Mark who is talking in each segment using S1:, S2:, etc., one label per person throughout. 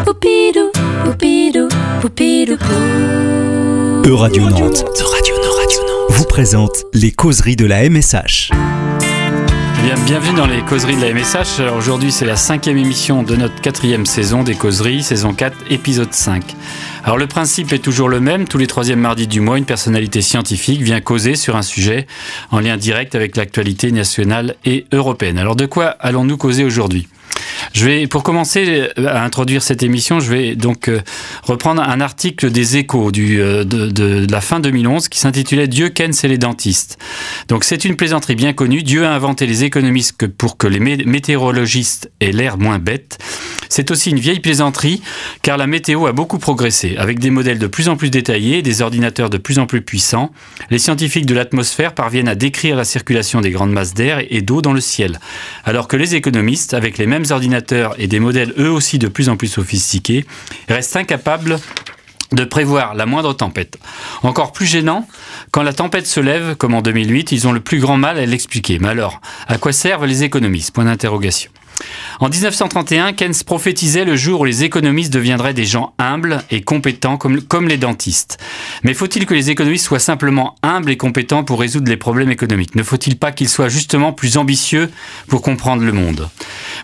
S1: Poupidou, poupidou, poupidou, pou.
S2: Euradio Nantes vous présente les causeries de la MSH.
S3: Bienvenue dans les causeries de la MSH. Alors aujourd'hui, c'est la 5e émission de notre 4e saison des causeries, saison 4, épisode 5. Alors le principe est toujours le même. Tous les 3e mardis du mois, une personnalité scientifique vient causer sur un sujet en lien direct avec l'actualité nationale et européenne. Alors de quoi allons-nous causer aujourd'hui ? Pour commencer à introduire cette émission, je vais donc reprendre un article des Échos de la fin 2011 qui s'intitulait « Dieu, Keynes et les dentistes ». Donc c'est une plaisanterie bien connue. Dieu a inventé les économistes pour que les météorologistes aient l'air moins bêtes. C'est aussi une vieille plaisanterie car la météo a beaucoup progressé. Avec des modèles de plus en plus détaillés, des ordinateurs de plus en plus puissants, les scientifiques de l'atmosphère parviennent à décrire la circulation des grandes masses d'air et d'eau dans le ciel. Alors que les économistes, avec les mêmes ordinateurs et des modèles eux aussi de plus en plus sophistiqués, restent incapables de prévoir la moindre tempête. Encore plus gênant, quand la tempête se lève, comme en 2008, ils ont le plus grand mal à l'expliquer. Mais alors, à quoi servent les économistes ? Point d'interrogation. En 1931, Keynes prophétisait le jour où les économistes deviendraient des gens humbles et compétents comme les dentistes. Mais faut-il que les économistes soient simplement humbles et compétents pour résoudre les problèmes économiques ? Ne faut-il pas qu'ils soient justement plus ambitieux pour comprendre le monde ?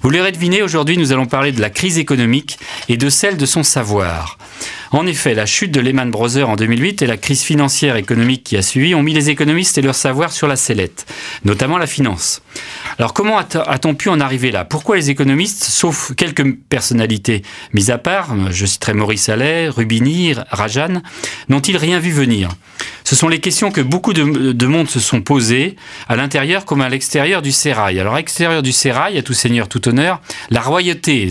S3: Vous l'aurez deviné, aujourd'hui nous allons parler de la crise économique et de celle de son savoir. En effet, la chute de Lehman Brothers en 2008 et la crise financière et économique qui a suivi ont mis les économistes et leur savoir sur la sellette, notamment la finance. Alors comment a-t-on pu en arriver là ? Pourquoi les économistes, sauf quelques personnalités mises à part, je citerai Maurice Allais, Rubini, Rajan, n'ont-ils rien vu venir ? Ce sont les questions que beaucoup de monde se sont posées, à l'intérieur comme à l'extérieur du sérail. Alors à l'extérieur du sérail, à tout seigneur, tout honneur, la royauté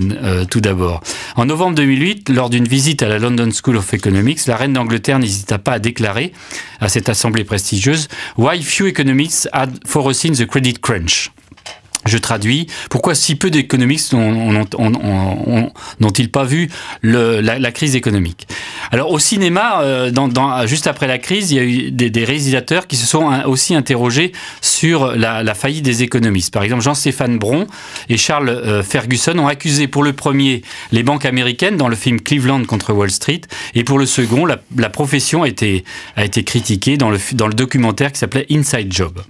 S3: tout d'abord. En novembre 2008, lors d'une visite à la London School of Economics, la reine d'Angleterre n'hésita pas à déclarer à cette assemblée prestigieuse « Why few economists had foreseen the credit crunch ?» Je traduis, pourquoi si peu d'économistes n'ont-ils pas vu la crise économique ? Alors au cinéma, juste après la crise, il y a eu des réalisateurs qui se sont aussi interrogés sur la faillite des économistes. Par exemple, Jean-Stéphane Bron et Charles Ferguson ont accusé pour le premier les banques américaines dans le film Cleveland contre Wall Street, et pour le second, la profession a été critiquée dans le documentaire qui s'appelait Inside Job.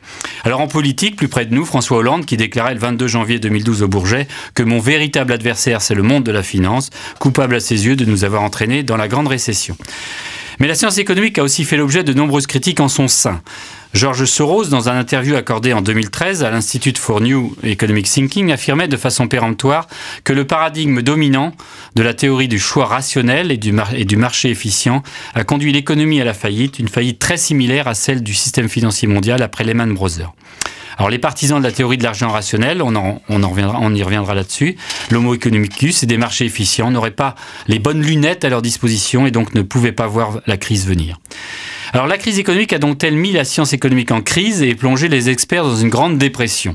S3: Alors en politique, plus près de nous, François Hollande qui déclarait le 22 janvier 2012 au Bourget que mon véritable adversaire, c'est le monde de la finance, coupable à ses yeux de nous avoir entraînés dans la grande récession. Mais la science économique a aussi fait l'objet de nombreuses critiques en son sein. George Soros, dans un interview accordé en 2013 à l'Institute for New Economic Thinking, affirmait de façon péremptoire que le paradigme dominant de la théorie du choix rationnel et du marché efficient a conduit l'économie à la faillite, une faillite très similaire à celle du système financier mondial après Lehman Brothers. Alors les partisans de la théorie de l'argent rationnel, on y reviendra là-dessus, l'homo economicus et des marchés efficients n'auraient pas les bonnes lunettes à leur disposition et donc ne pouvaient pas voir la crise venir. Alors la crise économique a donc-elle mis la science économique en crise et plongé les experts dans une grande dépression ?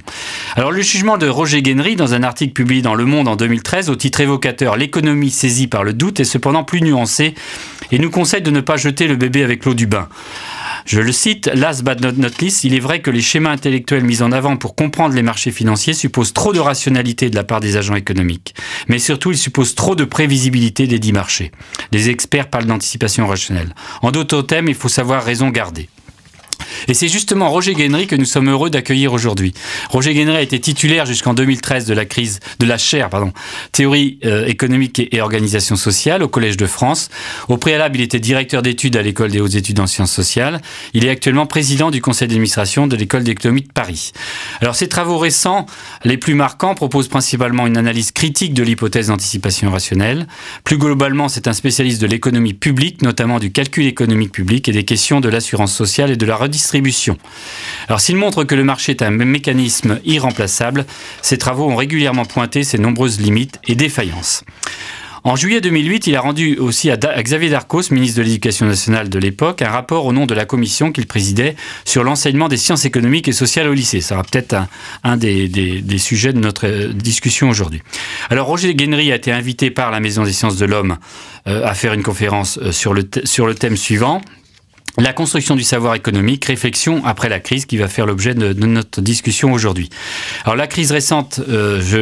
S3: Alors le jugement de Roger Guenry dans un article publié dans Le Monde en 2013 au titre évocateur « L'économie saisie par le doute » est cependant plus nuancé et nous conseille de ne pas jeter le bébé avec l'eau du bain. Je le cite, « Last but not least, il est vrai que les schémas intellectuels mis en avant pour comprendre les marchés financiers supposent trop de rationalité de la part des agents économiques. Mais surtout, ils supposent trop de prévisibilité des dits marchés. Les experts parlent d'anticipation rationnelle. En d'autres termes, il faut savoir raison garder. » Et c'est justement Roger Guenry que nous sommes heureux d'accueillir aujourd'hui. Roger Guenry a été titulaire jusqu'en 2013 de la chaire Théorie économique et organisation sociale au Collège de France. Au préalable, il était directeur d'études à l'École des hautes études en sciences sociales. Il est actuellement président du conseil d'administration de l'École d'économie de Paris. Alors, ses travaux récents, les plus marquants, proposent principalement une analyse critique de l'hypothèse d'anticipation rationnelle. Plus globalement, c'est un spécialiste de l'économie publique, notamment du calcul économique public et des questions de l'assurance sociale et de la redistribution. Alors s'il montre que le marché est un mécanisme irremplaçable, ses travaux ont régulièrement pointé ses nombreuses limites et défaillances. En juillet 2008, il a rendu aussi à Xavier Darcos, ministre de l'Éducation nationale de l'époque, un rapport au nom de la commission qu'il présidait sur l'enseignement des sciences économiques et sociales au lycée. Ça sera peut-être un des sujets de notre discussion aujourd'hui. Alors Roger Guenry a été invité par la Maison des sciences de l'homme à faire une conférence sur le thème suivant. La construction du savoir économique, réflexion après la crise qui va faire l'objet de notre discussion aujourd'hui. Alors la crise récente, je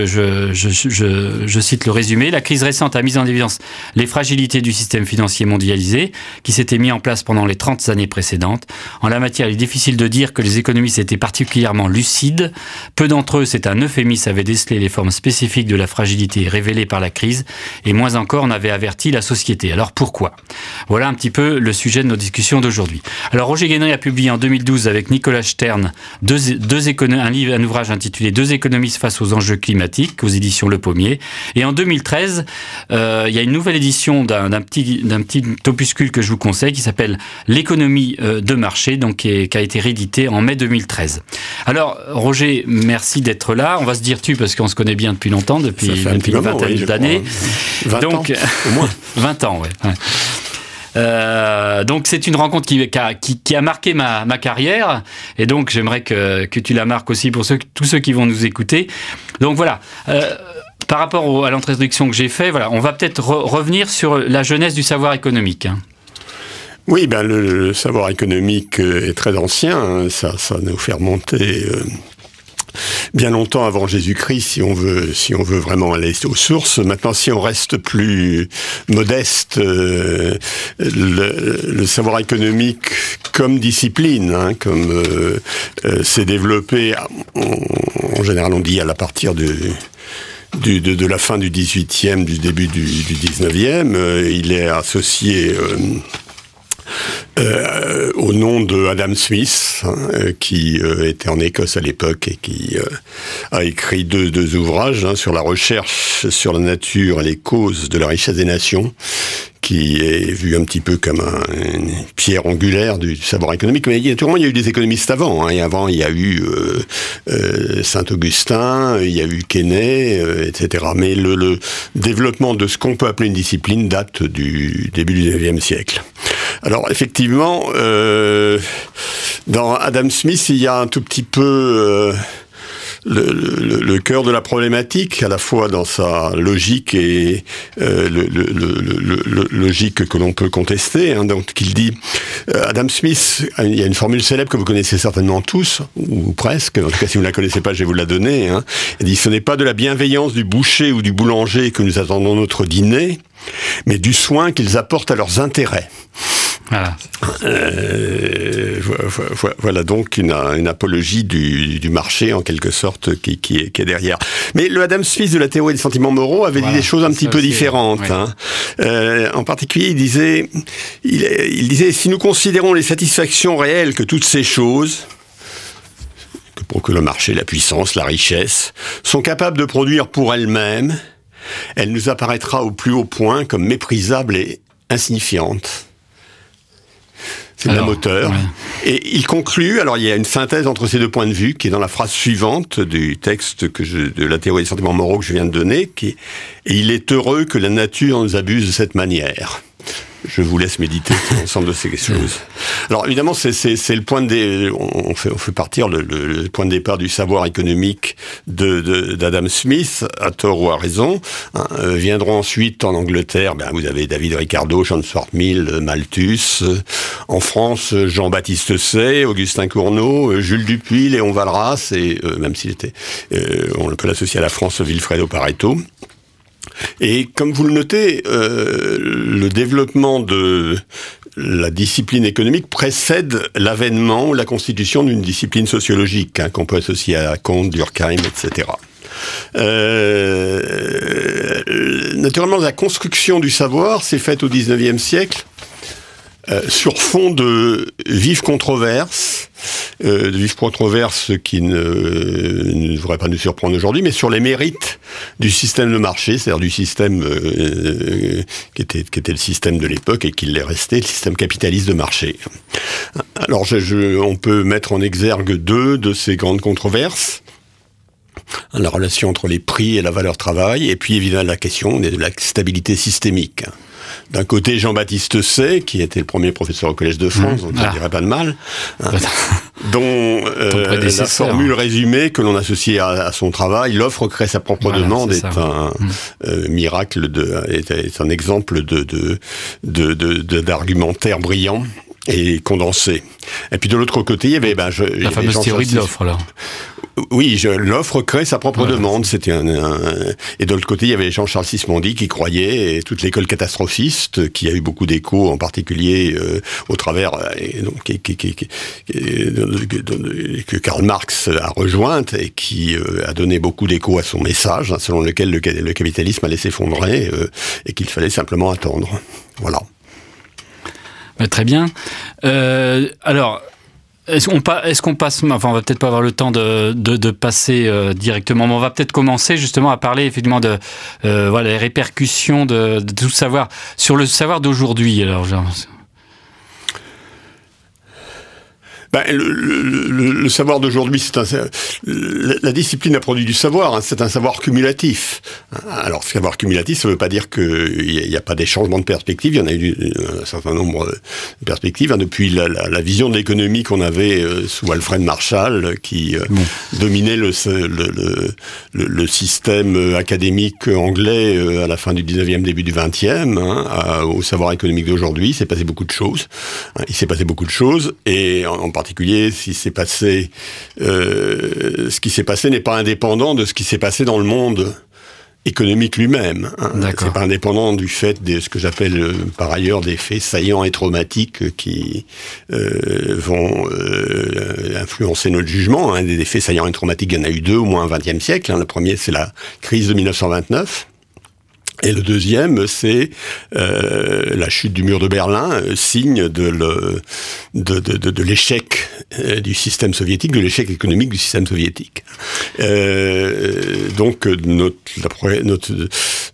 S3: cite le résumé, la crise récente a mis en évidence les fragilités du système financier mondialisé qui s'était mis en place pendant les 30 années précédentes. En la matière, il est difficile de dire que les économistes étaient particulièrement lucides. Peu d'entre eux, c'est un euphémisme, avaient décelé les formes spécifiques de la fragilité révélée par la crise et moins encore n'avaient averti la société. Alors pourquoi ? Voilà un petit peu le sujet de nos discussions d'aujourd'hui. Alors Roger Guéneret a publié en 2012 avec Nicolas Stern un ouvrage intitulé « Deux économistes face aux enjeux climatiques » aux éditions Le Pommier. Et en 2013, il y a une nouvelle édition d'un petit opuscule que je vous conseille qui s'appelle « L'économie de marché », donc qui a été réédité en mai 2013. Alors Roger, merci d'être là. On va se dire tu parce qu'on se connaît bien depuis longtemps, depuis une vingtaine d'années.
S4: 20 ans, au moins.
S3: 20 ans, ouais. Donc c'est une rencontre qui a marqué ma carrière et donc j'aimerais que tu la marques aussi pour tous ceux qui vont nous écouter. Donc voilà, par rapport à l'introduction que j'ai fait, voilà, on va peut-être revenir sur la genèse du savoir économique.
S4: Oui, le savoir économique est très ancien, ça nous fait remonter bien longtemps avant Jésus-Christ, si on veut vraiment aller aux sources. Maintenant, si on reste plus modeste, le savoir économique comme discipline, s'est développé, en général on dit à partir de la fin du 18e, du début du 19e, il est associé au nom de Adam Smith, qui était en Écosse à l'époque et qui a écrit deux ouvrages sur la recherche sur la nature et les causes de la richesse des nations, qui est vu un petit peu comme une pierre angulaire du savoir économique. Mais naturellement, il y a eu des économistes avant. Et avant, il y a eu Saint-Augustin, il y a eu Quesnay, etc. Mais le développement de ce qu'on peut appeler une discipline date du début du XIXe siècle. Alors, effectivement, dans Adam Smith, il y a un tout petit peu le cœur de la problématique, à la fois dans sa logique et logique que l'on peut contester. Donc, il dit, Adam Smith, il y a une formule célèbre que vous connaissez certainement tous, ou presque, en tout cas si vous ne la connaissez pas, je vais vous la donner. Il dit, ce n'est pas de la bienveillance du boucher ou du boulanger que nous attendons notre dîner, mais du soin qu'ils apportent à leurs intérêts.
S3: Voilà.
S4: Voilà donc une apologie du marché en quelque sorte qui est derrière. Mais le Adam Smith de la théorie des sentiments moraux avait dit des choses un petit peu différentes. Ouais. En particulier, il disait si nous considérons les satisfactions réelles que toutes ces choses, pour que le marché, la puissance, la richesse, sont capables de produire pour elles-mêmes, elle nous apparaîtra au plus haut point comme méprisable et insignifiante. C'est le même auteur. Ouais. Et il conclut, alors il y a une synthèse entre ces deux points de vue qui est dans la phrase suivante du texte de la théorie des sentiments moraux que je viens de donner, et il est heureux que la nature nous abuse de cette manière. Je vous laisse méditer sur l'ensemble de ces choses. Alors évidemment, c'est le point on fait partir le point de départ du savoir économique d'Adam Smith, à tort ou à raison. Viendront ensuite en Angleterre, vous avez David Ricardo, John Stuart Mill, Malthus. En France, Jean-Baptiste Say, Augustin Cournot, Jules Dupuy, Léon Walras, et même s'il était, on le peut l'associer à la France, Vilfredo Pareto. Et comme vous le notez, le développement de la discipline économique précède l'avènement ou la constitution d'une discipline sociologique, qu'on peut associer à Comte, Durkheim, etc. Naturellement, la construction du savoir s'est faite au XIXe siècle sur fond de vives controverses qui ne devraient pas nous surprendre aujourd'hui, mais sur les mérites du système de marché, c'est-à-dire du système qui était le système de l'époque et qui l'est resté, le système capitaliste de marché. Alors on peut mettre en exergue deux de ces grandes controverses. La relation entre les prix et la valeur travail, et puis évidemment la question de la stabilité systémique. D'un côté, Jean-Baptiste Say, qui était le premier professeur au Collège de France, donc ça ne dirait pas de mal, dont la formule résumée que l'on associe à son travail, l'offre crée sa propre demande, est un miracle, est un exemple d'argumentaire brillant. et condensé. Et puis de l'autre côté, il y avait
S3: la fameuse théorie de l'offre, là.
S4: Oui, l'offre crée sa propre demande. C'était et de l'autre côté, il y avait Jean-Charles Sismondi qui croyait, et toute l'école catastrophiste, qui a eu beaucoup d'écho, en particulier au travers, que Karl Marx a rejointe et qui a donné beaucoup d'écho à son message, selon lequel le capitalisme allait s'effondrer et qu'il fallait simplement attendre. Voilà.
S3: Très bien. Alors. Est-ce qu'on passe, enfin on va peut-être pas avoir le temps de passer directement, mais on va peut-être commencer justement à parler effectivement de voilà, les répercussions de tout savoir sur le savoir d'aujourd'hui. Alors
S4: le savoir d'aujourd'hui, la discipline a produit du savoir, hein, c'est un savoir cumulatif. Alors, savoir cumulatif, ça ne veut pas dire qu'il n'y a pas des changements de perspective, il y en a eu un certain nombre de perspectives, hein, depuis la vision de l'économie qu'on avait sous Alfred Marshall, qui dominait le système académique anglais à la fin du 19e, début du 20e, hein, au savoir économique d'aujourd'hui. Il s'est passé beaucoup de choses. Hein, et en particulier, ce qui s'est passé n'est pas indépendant de ce qui s'est passé dans le monde économique lui-même. Hein. C'est pas indépendant du fait de ce que j'appelle par ailleurs des faits saillants et traumatiques qui vont influencer notre jugement. Hein. Des faits saillants et traumatiques, il y en a eu deux au moins au XXe siècle. Hein. Le premier, c'est la crise de 1929. Et le deuxième, c'est la chute du mur de Berlin, signe de l'échec du système soviétique, de l'échec économique du système soviétique. Donc notre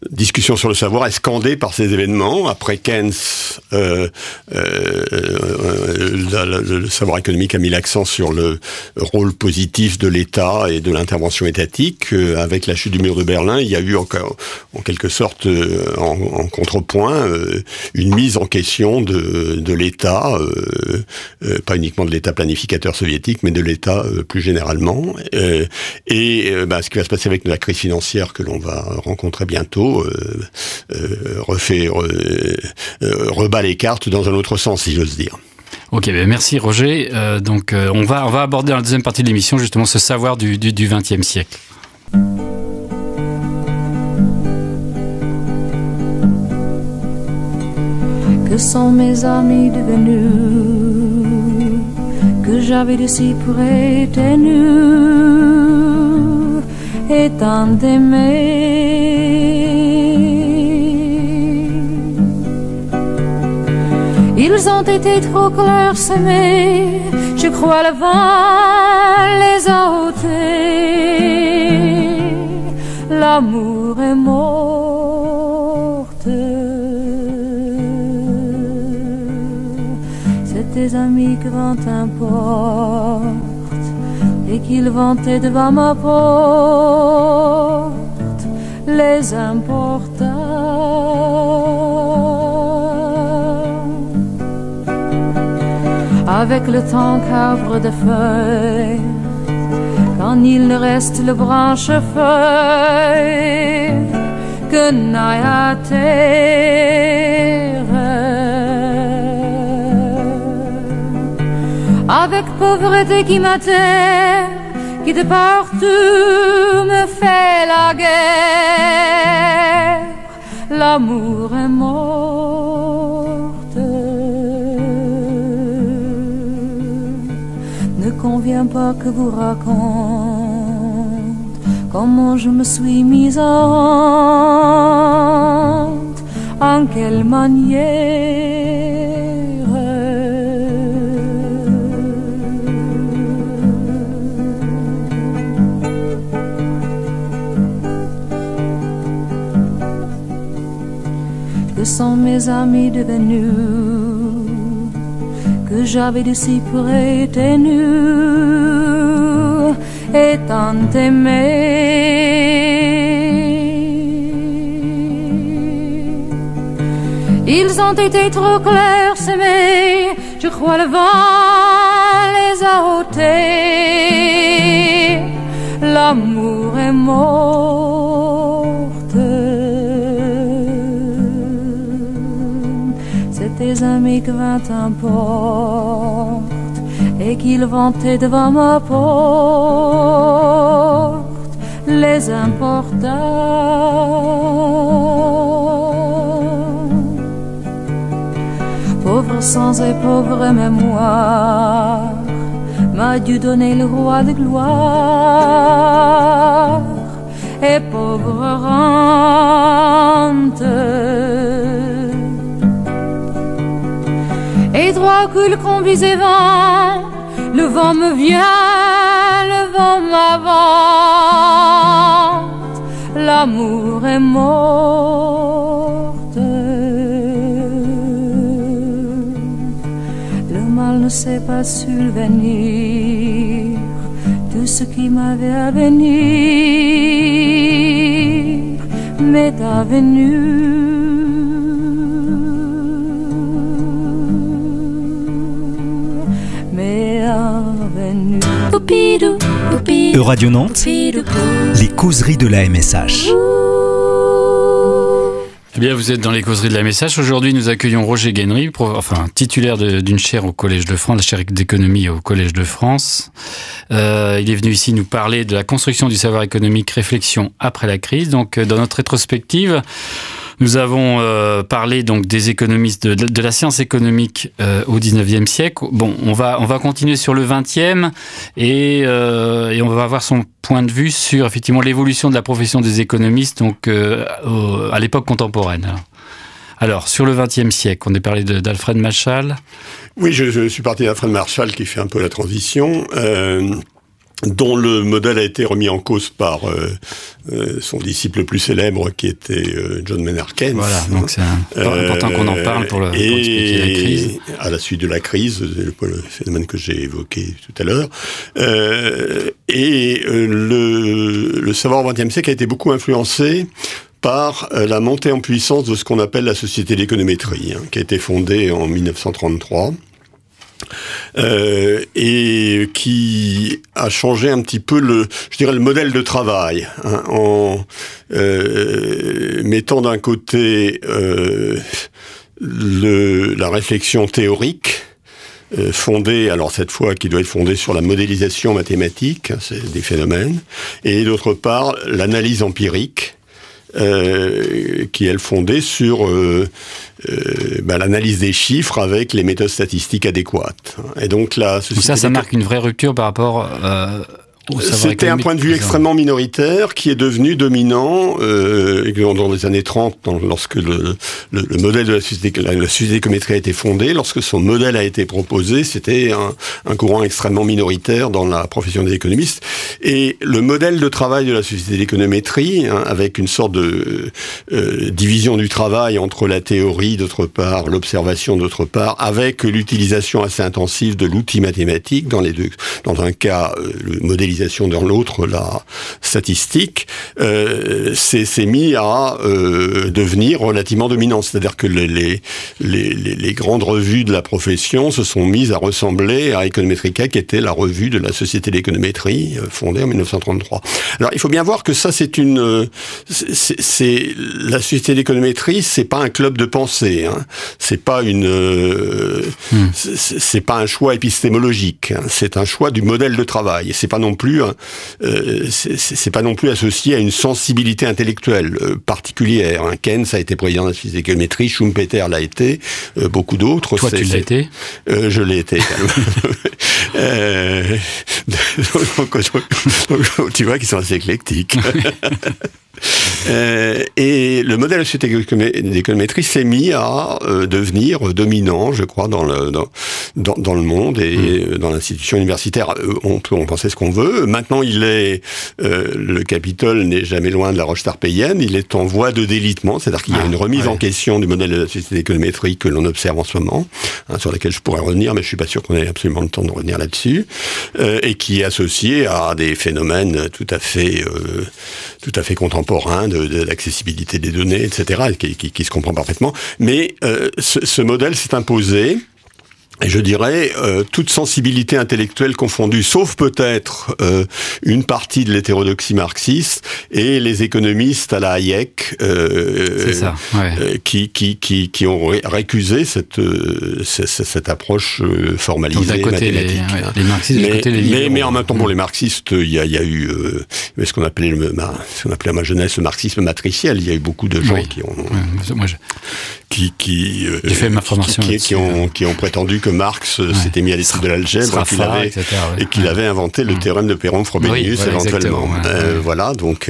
S4: discussion sur le savoir est scandée par ces événements. Après Keynes, le savoir économique a mis l'accent sur le rôle positif de l'État et de l'intervention étatique. Avec la chute du mur de Berlin, il y a eu encore, en quelque sorte, en contrepoint, une mise en question de l'État, pas uniquement de l'État planificateur soviétique, mais de l'État plus généralement. Ce qui va se passer avec la crise financière que l'on va rencontrer bientôt rebat les cartes dans un autre sens, si j'ose dire.
S3: Ok, merci Roger. Donc on va aborder dans la deuxième partie de l'émission justement ce savoir du XXe siècle.
S1: Que sont mes amis devenus, que j'avais de si près tenus, et tant d'aimer. Ils ont été trop clairsemés, je crois le vent les a ôtés. L'amour est morte. Des amis grand importe et qu'ils vantaient devant ma porte les importants. Avec le temps qu'arbre de feuilles, quand il ne reste le branche-feuille que n'aille à terre. Avec pauvreté qui m'atterre, qui de partout me fait la guerre, l'amour est morte. Ne convient pas que vous raconte comment je me suis mise en honte, en quelle manière. Que sont mes amis devenus, que j'avais de si près tenus, et tant aimés. Ils ont été trop clairsemés, je crois le vent les a ôtés. L'amour est morte. tes amis que vint importe, et qu'ils vantaient devant ma porte les importants. Pauvre sans et pauvre mémoire, m'a dû donner le roi de gloire, et pauvre rente. Et droit coule combis et vent, le vent me vient, le vent m'avance, l'amour est morte. Le mal ne sait pas subvenir, tout ce qui m'avait à venir m'est avenu.
S2: Radio Nantes, les causeries de la MSH.
S3: Eh bien, vous êtes dans les causeries de la MSH. Aujourd'hui, nous accueillons Roger Guenry, titulaire d'une chaire au Collège de France, la chaire d'économie au Collège de France. Il est venu ici nous parler de la construction du savoir économique, réflexion après la crise. Donc, dans notre rétrospective, nous avons parlé donc des économistes de la science économique au 19e siècle. Bon, on va continuer sur le 20e et on va avoir son point de vue sur effectivement l'évolution de la profession des économistes donc à l'époque contemporaine. Alors, sur le 20e siècle, on a parlé d'Alfred Marshall.
S4: Oui, je suis parti d'Alfred Marshall qui fait un peu la transition. Dont le modèle a été remis en cause par son disciple le plus célèbre, qui était John Maynard Keynes.
S3: Voilà, donc c'est important qu'on en parle pour expliquer la crise.
S4: À la suite de la crise, le phénomène que j'ai évoqué tout à l'heure. Le savoir au XXe siècle a été beaucoup influencé par la montée en puissance de ce qu'on appelle la société d'économétrie, qui a été fondée en 1933. Et qui a changé un petit peu le modèle de travail, en mettant d'un côté la réflexion théorique fondée, alors cette fois qui doit être fondée sur la modélisation mathématique, c'est des phénomènes, et d'autre part l'analyse empirique, qui est fondée sur l'analyse des chiffres avec les méthodes statistiques adéquates. Et donc
S3: ça marque une vraie rupture par rapport
S4: C'était un point de vue extrêmement minoritaire qui est devenu dominant dans les années 30, lorsque le modèle de la société économétrie a été fondé. Lorsque son modèle a été proposé, c'était un courant extrêmement minoritaire dans la profession des économistes. Et le modèle de travail de la société d'économétrie, avec une sorte de division du travail entre la théorie d'autre part, l'observation d'autre part, avec l'utilisation assez intensive de l'outil mathématique dans les deux. Dans un cas, le modélisation, dans l'autre, la statistique, s'est mis à devenir relativement dominant. C'est-à-dire que les grandes revues de la profession se sont mises à ressembler à Econometrica, qui était la revue de la Société de l'économétrie, fondée en 1933. Alors, il faut bien voir que ça, la Société de l'économétrie, c'est pas un club de pensée, hein. C'est pas c'est pas un choix épistémologique, hein. C'est un choix du modèle de travail. Et c'est pas non plus associé à une sensibilité intellectuelle particulière. Hein. Keynes a été président de la Société d'économétrie, Schumpeter l'a été, beaucoup d'autres.
S3: Toi, tu l'as été ?
S4: Je l'ai été. Donc, tu vois qu'ils sont assez éclectiques. Et le modèle de la société d'économétrie s'est mis à devenir dominant, je crois, dans le monde et dans l'institution universitaire. On peut en penser ce qu'on veut. Maintenant, le Capitole n'est jamais loin de la roche tarpéienne. Il est en voie de délitement, c'est-à-dire qu'il y a une remise en question du modèle de la société d'économétrie que l'on observe en ce moment, sur laquelle je pourrais revenir, mais je suis pas sûr qu'on ait absolument le temps de revenir là-dessus, et qui est associé à des phénomènes tout à fait contemporains de l'accessibilité des données, etc., qui se comprend parfaitement. Mais ce modèle s'est imposé Et je dirais, toute sensibilité intellectuelle confondue, sauf peut-être une partie de l'hétérodoxie marxiste et les économistes à la Hayek, qui ont récusé cette approche formalisée.
S3: Donc d'un côté les marxistes, d'un côté les libéraux.
S4: Mais en même temps, pour les marxistes, il y a eu ce qu'on appelait à ma jeunesse le marxisme matriciel. Il y a eu beaucoup de gens qui ont...
S3: J'ai fait ma formation
S4: qui ont prétendu que Marx s'était mis à l'étude de l'algèbre et qu'il avait inventé le théorème de Perron-Frobenius éventuellement. Voilà, donc...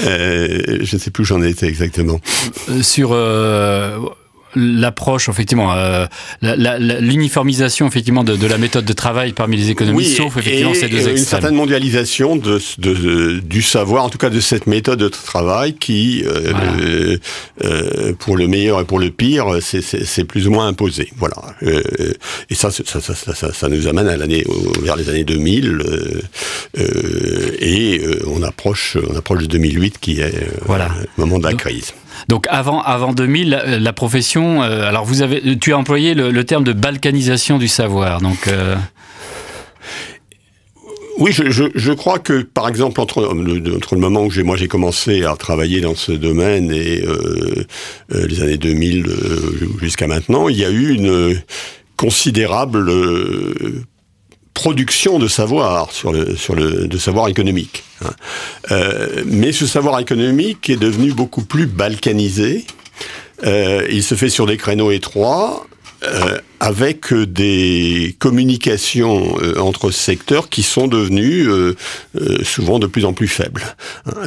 S4: je ne sais plus où j'en étais exactement.
S3: Sur l'approche, effectivement, l'uniformisation, effectivement, de la méthode de travail parmi les économistes, sauf effectivement ces deux extrêmes.
S4: Une certaine mondialisation du savoir, en tout cas de cette méthode de travail qui, pour le meilleur et pour le pire, c'est plus ou moins imposé. Voilà. Et ça nous amène vers les années 2000, et on approche de 2008 qui est le moment de la crise.
S3: Donc avant 2000, la profession... alors tu as employé le terme de balkanisation du savoir. Donc,
S4: Oui, je crois que, par exemple, entre le moment où j'ai commencé à travailler dans ce domaine et les années 2000 jusqu'à maintenant, il y a eu une considérable production de savoir de savoir économique. Mais ce savoir économique est devenu beaucoup plus balkanisé. Il se fait sur des créneaux étroits, avec des communications entre secteurs qui sont devenues souvent de plus en plus faibles.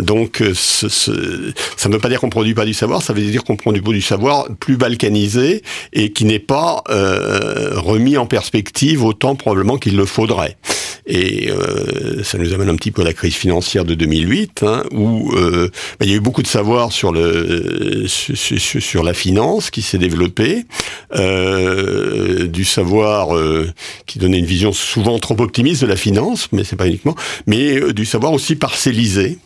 S4: Donc, ça ne veut pas dire qu'on ne produit pas du savoir, ça veut dire qu'on produit du savoir plus balkanisé et qui n'est pas remis en perspective autant probablement qu'il le faudrait. Et ça nous amène un petit peu à la crise financière de 2008, où il y a eu beaucoup de savoir sur la finance qui s'est développé, du savoir qui donnait une vision souvent trop optimiste de la finance, mais c'est pas uniquement, mais du savoir aussi parcellisé.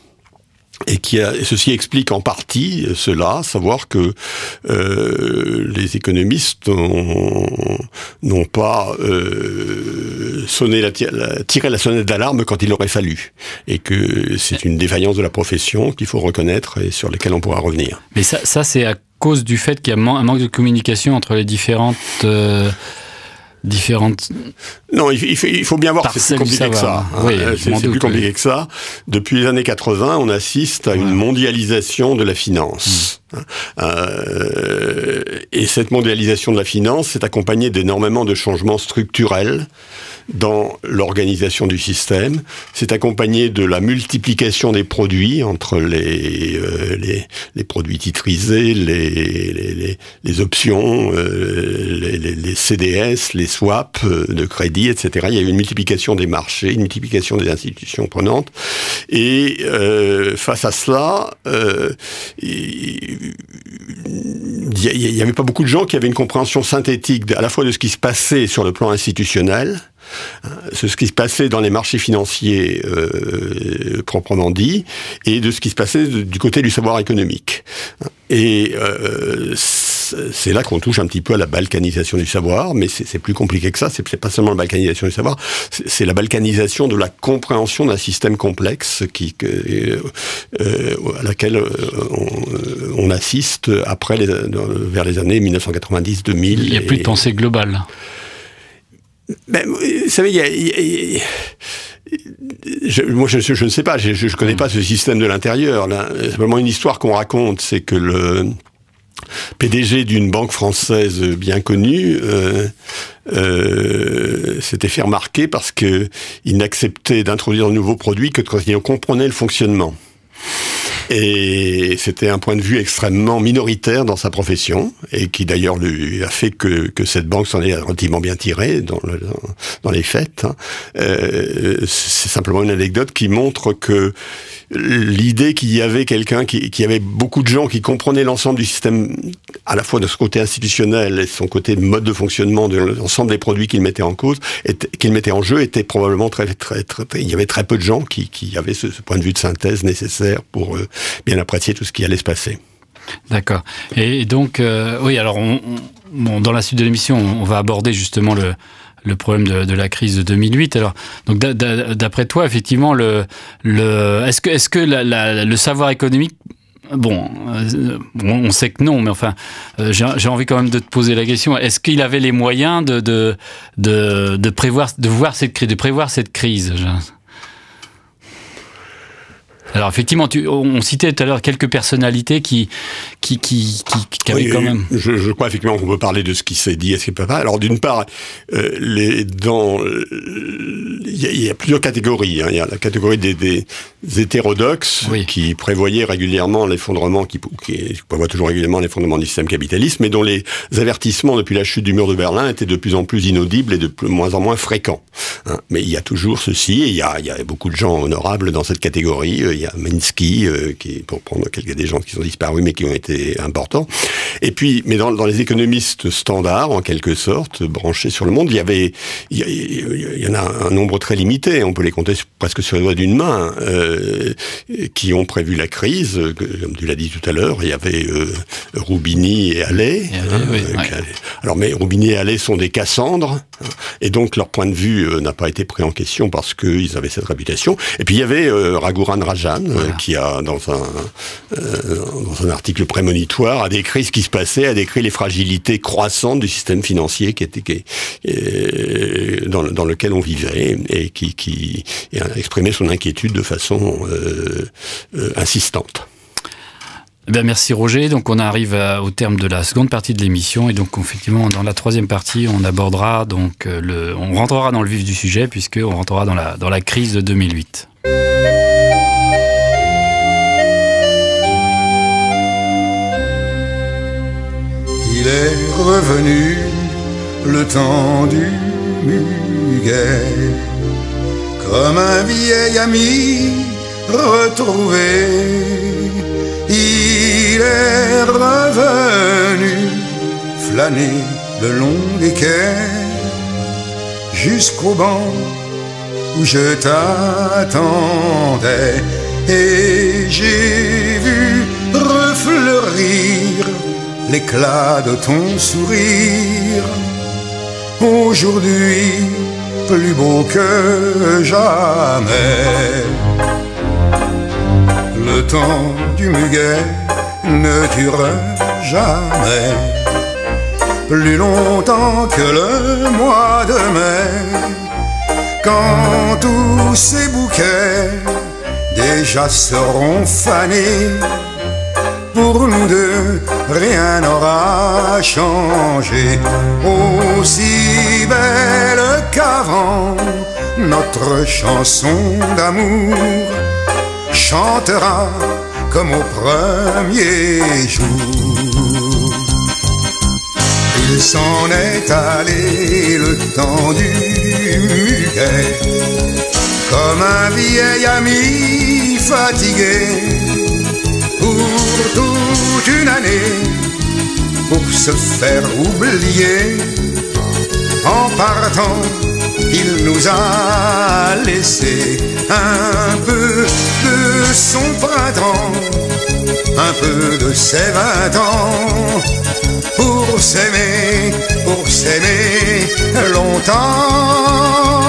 S4: Et ceci explique en partie cela, savoir que les économistes n'ont pas tiré la sonnette d'alarme quand il aurait fallu, et que c'est une défaillance de la profession qu'il faut reconnaître et sur laquelle on pourra revenir.
S3: Mais ça c'est à cause du fait qu'il y a un manque de communication entre les différentes...
S4: Non, il faut bien voir que c'est plus compliqué que ça.
S3: Oui,
S4: c'est plus compliqué que ça. Depuis les années 80, on assiste à une mondialisation de la finance. Et cette mondialisation de la finance s'est accompagnée d'énormément de changements structurels dans l'organisation du système. C'est accompagné de la multiplication des produits entre les produits titrisés, les options, les CDS, les swaps de crédit, etc. Il y a eu une multiplication des marchés, une multiplication des institutions prenantes. Et face à cela, il n'y avait pas beaucoup de gens qui avaient une compréhension synthétique à la fois de ce qui se passait sur le plan institutionnel, ce qui se passait dans les marchés financiers proprement dit, et de ce qui se passait du côté du savoir économique. Et c'est là qu'on touche un petit peu à la balkanisation du savoir, mais c'est plus compliqué que ça. C'est pas seulement la balkanisation du savoir, c'est la balkanisation de la compréhension d'un système complexe à laquelle on assiste vers les années 1990-2000.
S3: Il n'y a plus de pensée globale.
S4: Vous savez, moi, je ne sais pas, je ne connais pas ce système de l'intérieur. Simplement, une histoire qu'on raconte, c'est que le PDG d'une banque française bien connue s'était fait remarquer parce qu'il n'acceptait d'introduire de nouveaux produits que quand il comprenait le fonctionnement. Et c'était un point de vue extrêmement minoritaire dans sa profession, et qui d'ailleurs lui a fait que cette banque s'en est relativement bien tirée dans les faits. C'est simplement une anecdote qui montre que l'idée qu'il y avait quelqu'un qu'il y avait beaucoup de gens qui comprenaient l'ensemble du système, à la fois de ce côté institutionnel et de son côté mode de fonctionnement de l'ensemble des produits qu'il mettait en cause, qu'il mettait en jeu, était probablement très, il y avait très peu de gens qui avaient ce point de vue de synthèse nécessaire pour bien apprécier tout ce qui allait se passer.
S3: D'accord. Et donc, oui, alors bon, dans la suite de l'émission, on va aborder justement le problème de la crise de 2008. Alors, donc d'après toi, effectivement, est-ce que le savoir économique, bon, on sait que non, mais enfin, j'ai envie quand même de te poser la question. Est-ce qu'il avait les moyens de prévoir cette crise? Alors effectivement, on citait tout à l'heure quelques personnalités qui avaient quand même...
S4: Je crois effectivement qu'on peut parler de ce qui s'est dit et ce qui ne peut pas. Alors d'une part, il y a plusieurs catégories. Hein. Il y a la catégorie des hétérodoxes qui prévoyaient régulièrement l'effondrement, qui prévoient toujours régulièrement l'effondrement du système capitaliste, mais dont les avertissements depuis la chute du mur de Berlin étaient de plus en plus inaudibles et de moins en moins fréquents. Hein. Mais il y a toujours ceci, et il y a beaucoup de gens honorables dans cette catégorie. Il y a Minsky, pour prendre des gens qui sont disparus mais qui ont été importants. Et puis, mais dans les économistes standards, en quelque sorte, branchés sur le monde, il y en a un nombre très limité, on peut les compter presque sur les doigts d'une main, qui ont prévu la crise. Comme tu l'as dit tout à l'heure, il y avait Roubini et Halley. Alors, mais Roubini et Halley sont des Cassandres, et donc leur point de vue n'a pas été pris en question parce qu'ils avaient cette réputation. Et puis il y avait Raghuram Rajan, qui a, dans un article prémonitoire, a décrit ce qui se passait, a décrit les fragilités croissantes du système financier dans lequel on vivait, et qui a exprimé son inquiétude de façon insistante.
S3: Ben merci Roger. Donc on arrive au terme de la seconde partie de l'émission, et donc effectivement dans la troisième partie on abordera donc on rentrera dans le vif du sujet, puisque on rentrera dans la crise de 2008.
S5: Il est revenu le temps du muguet, comme un vieil ami retrouvé. Il est revenu flâner le long des quais, jusqu'au banc où je t'attendais, et j'ai vu refleurir l'éclat de ton sourire, aujourd'hui plus beau que jamais. Le temps du muguet ne dure jamais plus longtemps que le mois de mai, quand tous ces bouquets déjà seront fanés. Pour nous deux, rien n'aura changé. Aussi belle qu'avant, notre chanson d'amour chantera comme au premier jour. Il s'en est allé le temps du muguet, comme un vieil ami fatigué, pour toute une année, pour se faire oublier. En partant, il nous a laissé un peu de son printemps, un peu de ses 20 ans, pour s'aimer longtemps,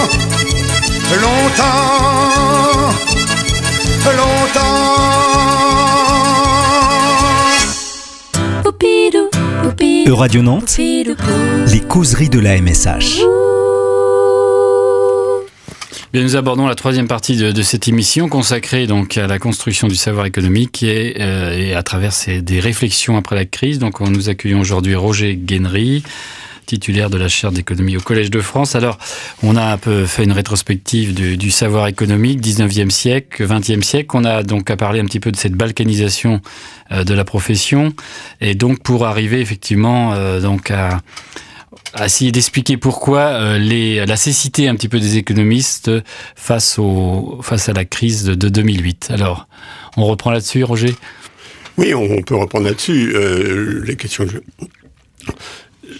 S5: longtemps, longtemps.
S2: Radio Nantes, les causeries de la MSH.
S3: Bien, nous abordons la troisième partie de cette émission consacrée donc à la construction du savoir économique et à travers des réflexions après la crise. Donc nous accueillons aujourd'hui Roger Guenry, titulaire de la chaire d'économie au Collège de France. Alors, on a un peu fait une rétrospective du savoir économique, 19e siècle, 20e siècle. On a donc à parler un petit peu de cette balkanisation de la profession. Et donc, pour arriver effectivement donc à essayer d'expliquer pourquoi la cécité un petit peu des économistes face à la crise de 2008. Alors, on reprend là-dessus, Roger ?
S4: Oui, on peut reprendre là-dessus. Les questions...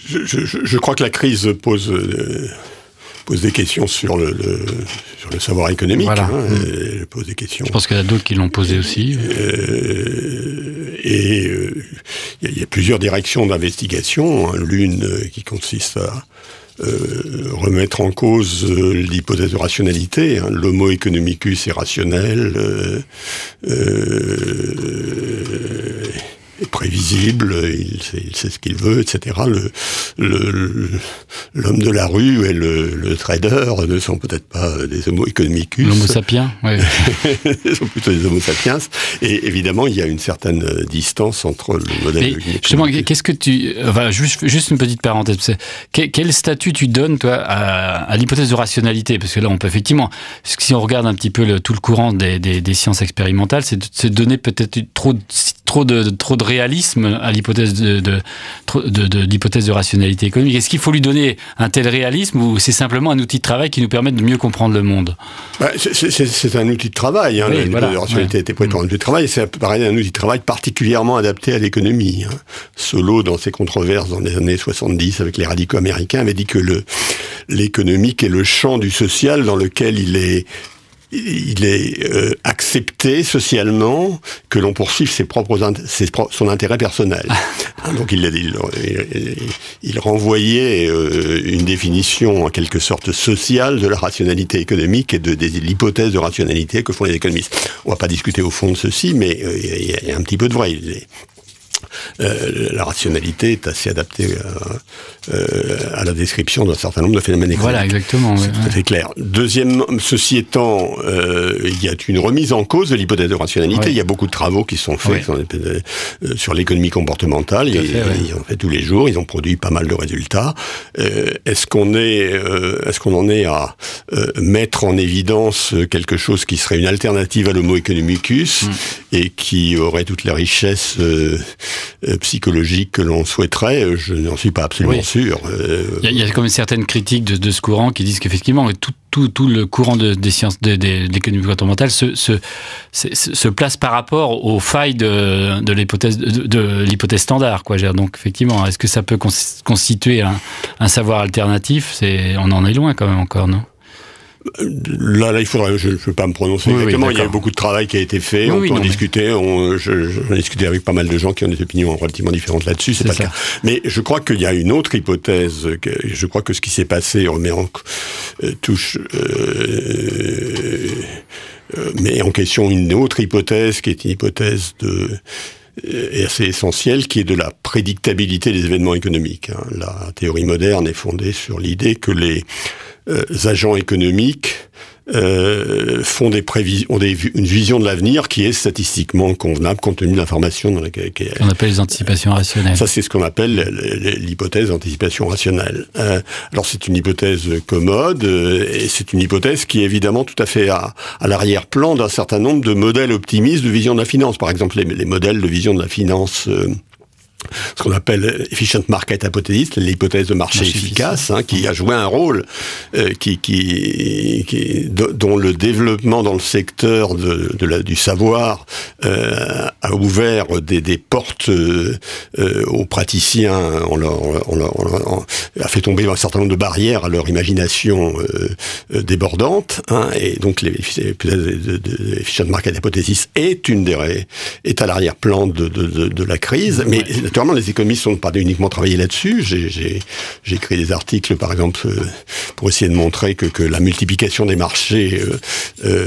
S4: Je crois que la crise pose pose des questions sur le savoir économique.
S3: Voilà.
S4: Je pose des questions.
S3: Je pense qu'il y en a d'autres qui l'ont posé aussi.
S4: Il y a plusieurs directions d'investigation. L'une qui consiste à remettre en cause l'hypothèse de rationalité. L'homo economicus est rationnel, est prévisible, il sait ce qu'il veut, etc. L'homme de la rue et le trader ne sont peut-être pas des homo economicus.
S3: L'homo sapiens, oui.
S4: Ils sont plutôt des homo sapiens. Et évidemment, il y a une certaine distance entre le modèle...
S3: Mais justement, qu'est-ce que tu... Enfin, juste une petite parenthèse. Quel statut tu donnes, toi, à l'hypothèse de rationalité? Parce que là, on peut effectivement... Si on regarde un petit peu tout le courant des sciences expérimentales, c'est de donner peut-être trop de réalisme à l'hypothèse de l'hypothèse de rationalité économique. Est-ce qu'il faut lui donner un tel réalisme ou c'est simplement un outil de travail qui nous permet de mieux comprendre le monde?
S4: C'est un outil de travail.
S3: Oui,
S4: la rationalité était prévue pour un outil de travail. C'est pareil, un outil de travail particulièrement adapté à l'économie. Solow, dans ses controverses dans les années 70 avec les radicaux américains, avait dit que l'économique est le champ du social dans lequel il est accepté socialement que l'on poursuive son intérêt personnel. Donc il renvoyait une définition en quelque sorte sociale de la rationalité économique et de l'hypothèse de rationalité que font les économistes. On va pas discuter au fond de ceci, mais il y a un petit peu de vrai. La rationalité est assez adaptée à la description d'un certain nombre de phénomènes économiques.
S3: Voilà, exactement.
S4: C'est tout à fait clair. Deuxième, ceci étant, il y a une remise en cause de l'hypothèse de rationalité.
S3: Ouais.
S4: Il y a beaucoup de travaux qui sont faits sur l'économie comportementale. Ils en fait tous les jours. Ils ont produit pas mal de résultats. Est-ce qu'on en est à mettre en évidence quelque chose qui serait une alternative à l'homo economicus et qui aurait toutes les richesses psychologiques que l'on souhaiterait? Je n'en suis pas absolument sûr.
S3: Il y a comme une certaine critique de ce courant qui disent qu'effectivement tout le courant des sciences de l'économie comportementale se place par rapport aux failles de l'hypothèse standard, quoi. Donc effectivement, est-ce que ça peut constituer un savoir alternatif? On en est loin quand même encore, non?
S4: Là, il faudrait. Je ne peux pas me prononcer exactement. Il y a eu beaucoup de travail qui a été fait. On peut en discuter. J'en ai discuté avec pas mal de gens qui ont des opinions relativement différentes là-dessus. C'est pas le cas. Mais je crois qu'il y a une autre hypothèse. Je crois que ce qui s'est passé remet met en question une autre hypothèse qui est une hypothèse assez essentielle, qui est de la prédictabilité des événements économiques. La théorie moderne est fondée sur l'idée que les agents économiques font ont une vision de l'avenir qui est statistiquement convenable compte tenu de l'information dans laquelle...
S3: On appelle les anticipations rationnelles.
S4: Ça, c'est ce qu'on appelle l'hypothèse d'anticipation rationnelle. Alors, c'est une hypothèse commode et c'est une hypothèse qui est évidemment tout à fait à l'arrière-plan d'un certain nombre de modèles optimistes de vision de la finance. Par exemple, les modèles de vision de la finance... ce qu'on appelle efficient market hypothesis, l'hypothèse de marché efficace, qui a joué un rôle dont le développement dans le secteur du savoir a ouvert des portes aux praticiens, a fait tomber un certain nombre de barrières à leur imagination débordante, et donc l'hypothèse de efficient market hypothesis est à l'arrière-plan de la crise, mais naturellement, les économistes n'ont pas uniquement travaillé là-dessus. J'ai écrit des articles, par exemple, pour essayer de montrer que la multiplication des marchés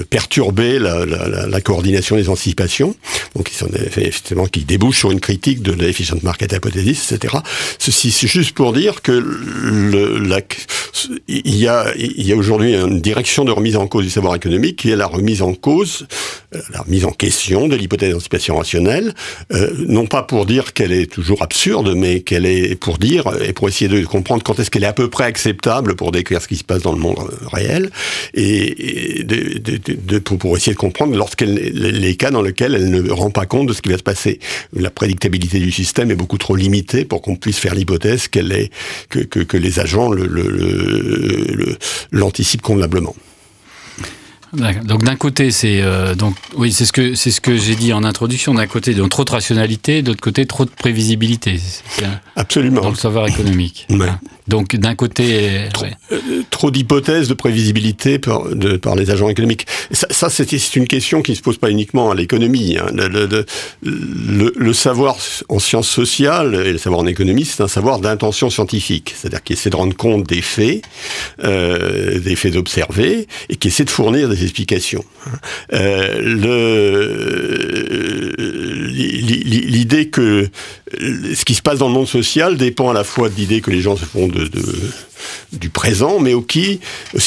S4: perturbait la coordination des anticipations. Donc, effectivement, qui débouche sur une critique de l'efficient market hypothesis, etc. Ceci, c'est juste pour dire que il y a aujourd'hui une direction de remise en cause du savoir économique qui est la remise en question de l'hypothèse d'anticipation rationnelle, non pas pour dire qu'elle est toujours absurde, mais qu'elle est pour dire, et pour essayer de comprendre quand est-ce qu'elle est à peu près acceptable pour décrire ce qui se passe dans le monde réel, et pour essayer de comprendre les cas dans lesquels elle ne rend pas compte de ce qui va se passer. La prédictabilité du système est beaucoup trop limitée pour qu'on puisse faire l'hypothèse que les agents l'anticipent convenablement.
S3: Donc d'un côté, c'est ce que j'ai dit en introduction. D'un côté, donc trop de rationalité, d'autre côté, trop de prévisibilité.
S4: Absolument.
S3: Dans le savoir économique.
S4: Ouais.
S3: Donc d'un côté...
S4: Trop d'hypothèses de prévisibilité par les agents économiques. Ça c'est une question qui ne se pose pas uniquement à l'économie. Hein. Le savoir en sciences sociales et le savoir en économie, c'est un savoir d'intention scientifique. C'est-à-dire qui essaie de rendre compte des faits observés, et qui essaie de fournir des explications. L'idée que ce qui se passe dans le monde social dépend à la fois de l'idée que les gens se font du présent, mais aussi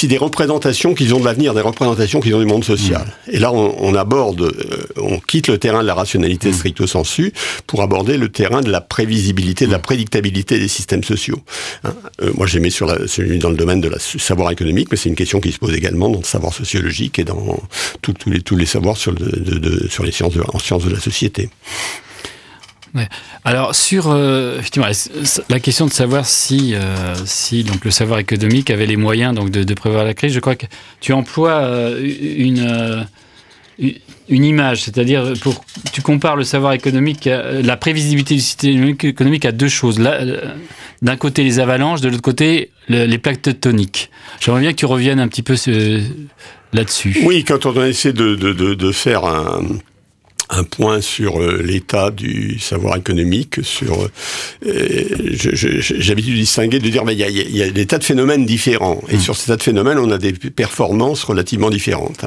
S4: des représentations qu'ils ont de l'avenir, des représentations qu'ils ont du monde social. Et là, on quitte le terrain de la rationalité stricto sensu pour aborder le terrain de la prévisibilité, de la prédictabilité des systèmes sociaux. Moi, j'ai mis celui dans le domaine de la savoir économique, mais c'est une question qui se pose également dans le savoir sociologique et dans tous les savoirs sur les sciences en sciences de la société.
S3: Ouais. Alors effectivement la question de savoir si donc le savoir économique avait les moyens donc de prévoir la crise, je crois que tu emploies une image, c'est-à-dire tu compares le savoir économique, la prévisibilité du système économique à deux choses. D'un côté les avalanches, de l'autre côté les plaques tectoniques. J'aimerais bien que tu reviennes un petit peu là-dessus.
S4: Oui, quand on essaie de faire un point sur l'état du savoir économique, j'ai l'habitude de distinguer, de dire il y a des tas de phénomènes différents, et sur ces tas de phénomènes on a des performances relativement différentes.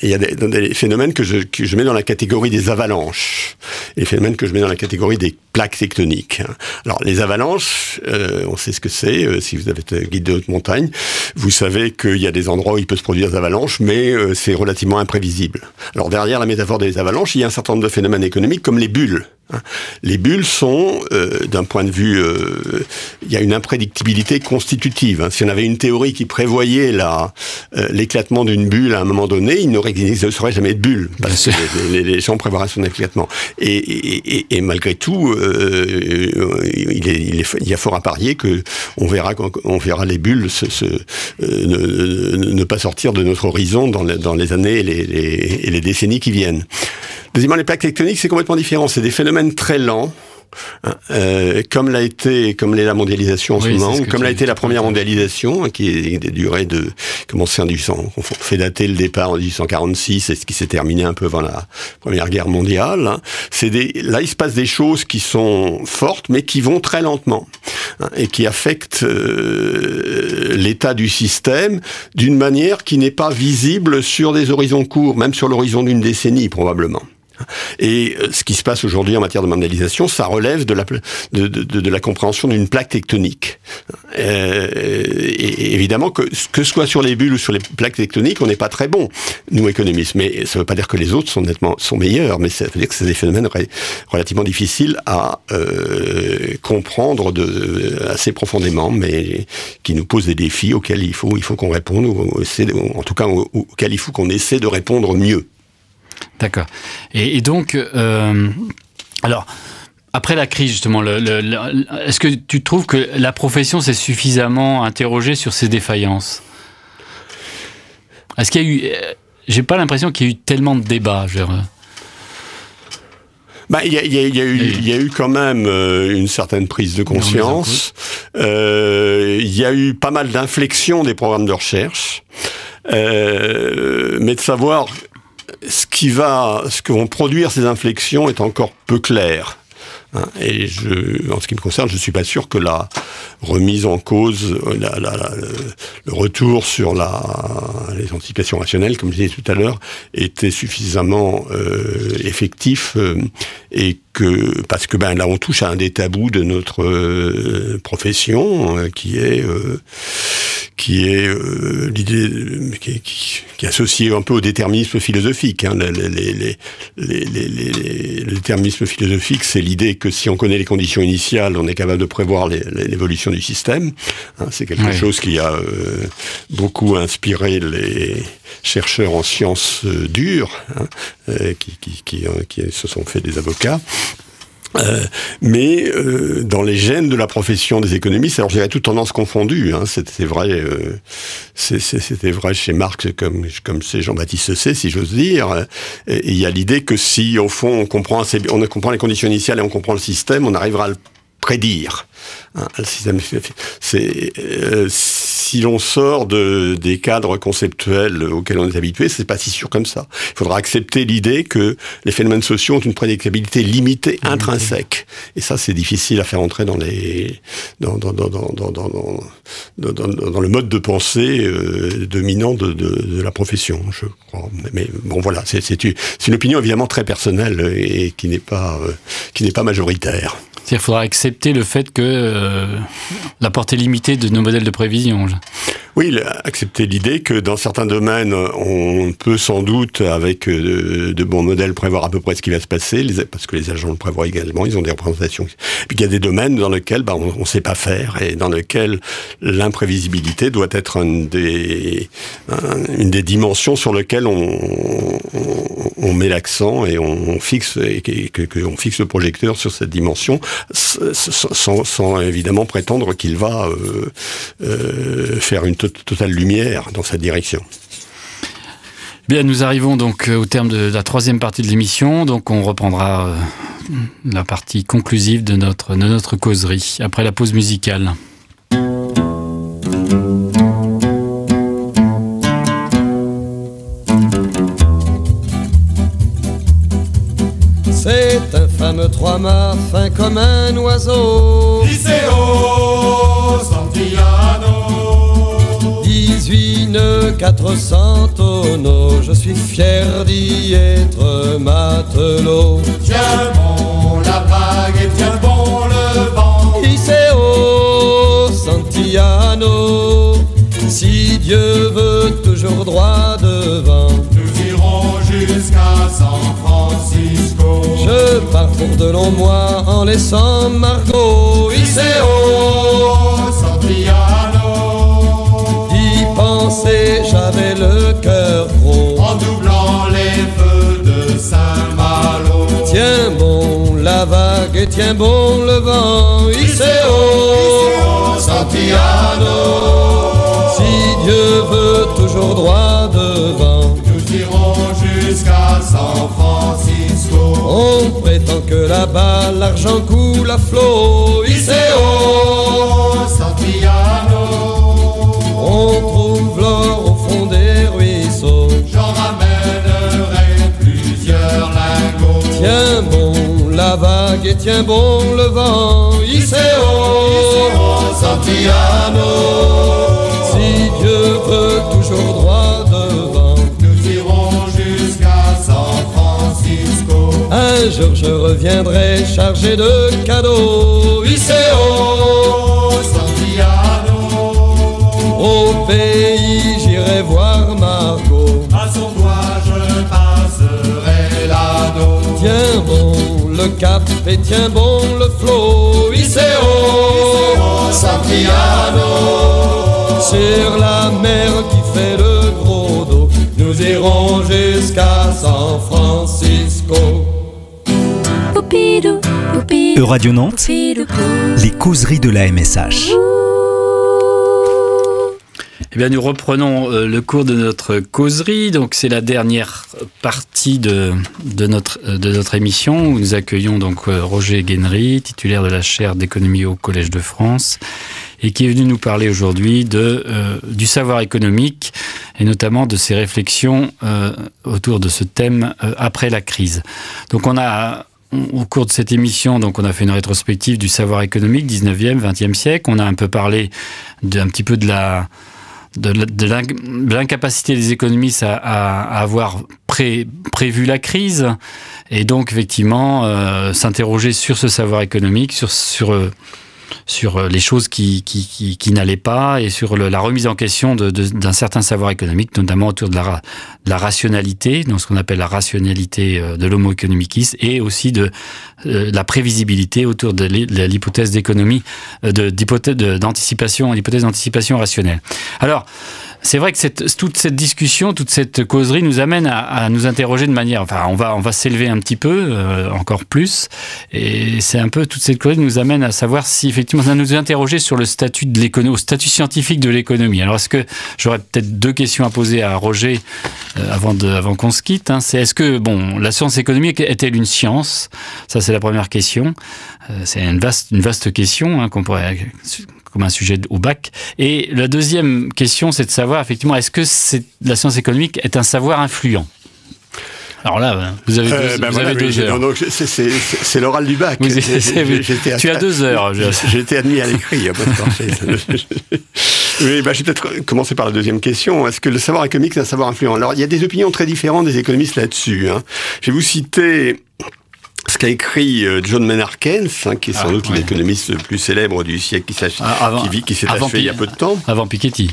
S4: Il y a des phénomènes que je mets dans la catégorie des avalanches, et des phénomènes que je mets dans la catégorie des plaques tectoniques. Alors les avalanches, on sait ce que c'est, si vous avez été guide de haute montagne, vous savez qu'il y a des endroits où il peut se produire des avalanches, mais c'est relativement imprévisible. Alors derrière la métaphore des avalanches, il y a un certain nombre de phénomènes économiques comme les bulles. Les bulles sont, d'un point de vue, il y a une imprédictibilité constitutive. Si on avait une théorie qui prévoyait l'éclatement d'une bulle à un moment donné, il ne serait jamais de bulle, parce que les gens prévoiraient son éclatement. Et malgré tout, il y a fort à parier que on verra les bulles ne pas sortir de notre horizon dans les années et les décennies qui viennent. Deuxièmement, les plaques tectoniques, c'est complètement différent. C'est des phénomènes très lents, comme l'est la mondialisation en ce moment, ou comme l'a été la première mondialisation, qui est durée commencé en 1800, on fait dater le départ en 1846, et ce qui s'est terminé un peu avant la Première Guerre mondiale. Là, il se passe des choses qui sont fortes, mais qui vont très lentement, et qui affectent l'état du système d'une manière qui n'est pas visible sur des horizons courts, même sur l'horizon d'une décennie probablement. Et ce qui se passe aujourd'hui en matière de mondialisation, ça relève de la compréhension d'une plaque tectonique. Et évidemment que ce soit sur les bulles ou sur les plaques tectoniques, on n'est pas très bon, nous économistes. Mais ça ne veut pas dire que les autres sont meilleurs, mais ça veut dire que c'est des phénomènes relativement difficiles à comprendre assez profondément, mais qui nous posent des défis auxquels il faut qu'on réponde, ou en tout cas auxquels il faut qu'on essaie de répondre mieux.
S3: D'accord. Et donc, alors, après la crise, justement, est-ce que tu trouves que la profession s'est suffisamment interrogée sur ces défaillances ? Est-ce qu'il y a eu... J'ai pas l'impression qu'il y a eu tellement de débats,
S4: il y a eu quand même une certaine prise de conscience. Il y a eu pas mal d'inflexions des programmes de recherche. Mais de savoir ce que vont produire ces inflexions est encore peu clair. Et en ce qui me concerne, je ne suis pas sûr que la remise en cause, le retour sur les anticipations rationnelles, comme je disais tout à l'heure, était suffisamment effectif, et parce que là on touche à un des tabous de notre profession, qui est l'idée qui est associée un peu au déterminisme philosophique. Le déterminisme philosophique, c'est l'idée que si on connaît les conditions initiales, on est capable de prévoir l'évolution du système. C'est quelque chose qui a beaucoup inspiré les chercheurs en sciences dures, qui se sont fait des avocats. Mais dans les gènes de la profession des économistes, alors je dirais toutes tendances confondues, c'était vrai chez Marx comme c'est Jean-Baptiste Say, si j'ose dire. Et il y a l'idée que si au fond on comprend les conditions initiales et on comprend le système, on arrivera à le prédire. Hein, le système, si l'on sort des cadres conceptuels auxquels on est habitué, c'est pas si sûr comme ça. Il faudra accepter l'idée que les phénomènes sociaux ont une prédictibilité limitée, intrinsèque. Et ça, c'est difficile à faire entrer dans le mode de pensée dominant de la profession, je crois. Mais bon, voilà, c'est une opinion évidemment très personnelle et qui n'est pas majoritaire.
S3: C'est-à-dire qu'il faudra accepter le fait que la portée limitée de nos modèles de prévision.
S4: Oui, accepter l'idée que dans certains domaines, on peut sans doute, avec de bons modèles, prévoir à peu près ce qui va se passer, parce que les agents le prévoient également, ils ont des représentations. Et puis il y a des domaines dans lesquels on ne sait pas faire, et dans lesquels l'imprévisibilité doit être une des dimensions sur lesquelles on met l'accent et on fixe le projecteur sur cette dimension, sans évidemment prétendre qu'il va faire une totale lumière dans cette direction.
S3: Bien, nous arrivons donc au terme de la troisième partie de l'émission, donc on reprendra la partie conclusive de notre causerie après la pause musicale.
S6: C'est un fameux trois-mâts fin comme un oiseau.
S5: Liceo Santillano.
S6: 18 nœuds, 400 tonneaux, je suis fier d'y être matelot.
S5: Tiens bon la vague et tiens bon le vent.
S6: Liceo Santillano. Si Dieu veut toujours droit devant,
S5: nous irons jusqu'à San Francisco.
S6: je pars pour de longs mois en laissant Margot.
S5: Liceo Santillano.
S6: Y penser, j'avais le cœur gros.
S5: En doublant les feux de Saint-Malo.
S6: Tiens bon la vague et tiens bon le vent. Liceo
S5: Santillano.
S6: Si Dieu veut toujours droit devant,
S5: Nous irons jusqu'à San Francisco.
S6: on prétend que là-bas l'argent coule à flot.
S5: Liceo Santillano.
S6: On trouve l'or au fond des ruisseaux.
S5: J'en ramènerai plusieurs lingots.
S6: Tiens bon la vague et tiens bon le vent. Liceo
S5: Santillano.
S6: Si Dieu veut toujours droit devant,
S5: Nous irons jusqu'à San Francisco.
S6: un jour je reviendrai chargé de cadeaux.
S5: Liceo Santillano.
S6: Au pays j'irai voir Margot.
S5: À son doigt je passerai l'anneau.
S6: Tiens bon le cap et tiens bon le flot.
S5: Liceo Santillano.
S6: Sur la mer qui fait le gros dos, nous irons jusqu'à San Francisco.
S1: Poupidou, poupidou,
S2: Radio Nantes,
S1: poupidou,
S2: les causeries de la MSH.
S3: Eh bien, nous reprenons le cours de notre causerie. Donc, c'est la dernière partie de notre émission où nous accueillons donc Roger Guenry, titulaire de la chaire d'économie au Collège de France, et qui est venu nous parler aujourd'hui du savoir économique et notamment de ses réflexions autour de ce thème après la crise. Donc, au cours de cette émission, donc, on a fait une rétrospective du savoir économique 19e, 20e siècle. On a un peu parlé un petit peu de l'incapacité des économistes à avoir prévu la crise et donc effectivement s'interroger sur ce savoir économique, sur les choses qui n'allaient pas et sur la remise en question d'un certain savoir économique, notamment autour de la rationalité, donc ce qu'on appelle la rationalité de l'homo economicus, et aussi de la prévisibilité autour de l'hypothèse d'économie, l'hypothèse d'anticipation rationnelle. Alors, c'est vrai que toute cette discussion, toute cette causerie nous amène à nous interroger de manière... Enfin, on va s'élever un petit peu, encore plus. Et c'est un peu... Toute cette causerie nous amène à savoir si, effectivement, on va nous interroger sur le statut de l'économie, au statut scientifique de l'économie. Alors, est-ce que... J'aurais peut-être 2 questions à poser à Roger avant qu'on se quitte. Hein. C'est est-ce que, la science économique est-elle une science? Ça, c'est la première question. C'est une vaste question, hein, qu'on pourrait... comme un sujet au bac. Et la deuxième question, c'est de savoir, effectivement, est-ce que la science économique est un savoir influent? Alors là, vous avez 2 heures.
S4: Non, c'est l'oral du bac.
S3: Tu as 2 heures.
S4: J'ai été admis à l'écrit. Oui, je vais peut-être commencer par la deuxième question. Est-ce que le savoir économique est un savoir influent? Alors, il y a des opinions très différentes des économistes là-dessus. Hein. Je vais vous citer ce qu'a écrit John Maynard Keynes, qui est sans doute l'économiste le plus célèbre du siècle qui s'est achevé il y a peu de temps.
S3: Avant Piketty.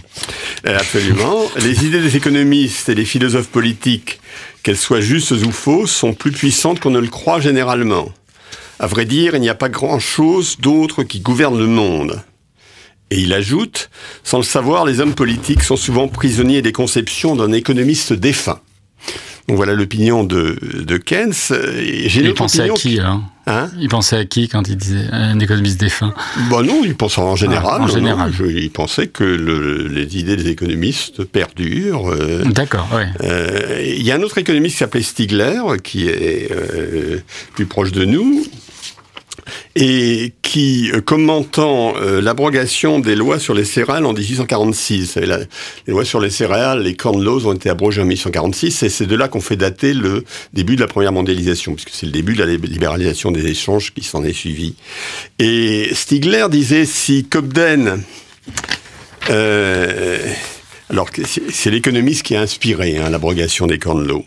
S4: Absolument. Les idées des économistes et des philosophes politiques, qu'elles soient justes ou fausses, sont plus puissantes qu'on ne le croit généralement. À vrai dire, il n'y a pas grand-chose d'autre qui gouverne le monde. Et il ajoute, sans le savoir, les hommes politiques sont souvent prisonniers des conceptions d'un économiste défunt. Donc voilà l'opinion de Keynes.
S3: Il pensait à qui, hein? Il pensait à qui quand il disait un économiste défunt?
S4: Non, il pensait en général.
S3: En général.
S4: Il pensait que les idées des économistes perdurent.
S3: D'accord, oui.
S4: Il y a un autre économiste qui s'appelait Stigler, qui est plus proche de nous, et qui, commentant l'abrogation des lois sur les céréales en 1846, les lois sur les céréales, les Corn Laws, ont été abrogées en 1846, et c'est de là qu'on fait dater le début de la première mondialisation, puisque c'est le début de la libéralisation des échanges qui s'en est suivi. Et Stigler disait, si Cobden... alors, c'est l'économiste qui a inspiré l'abrogation des Corn Laws,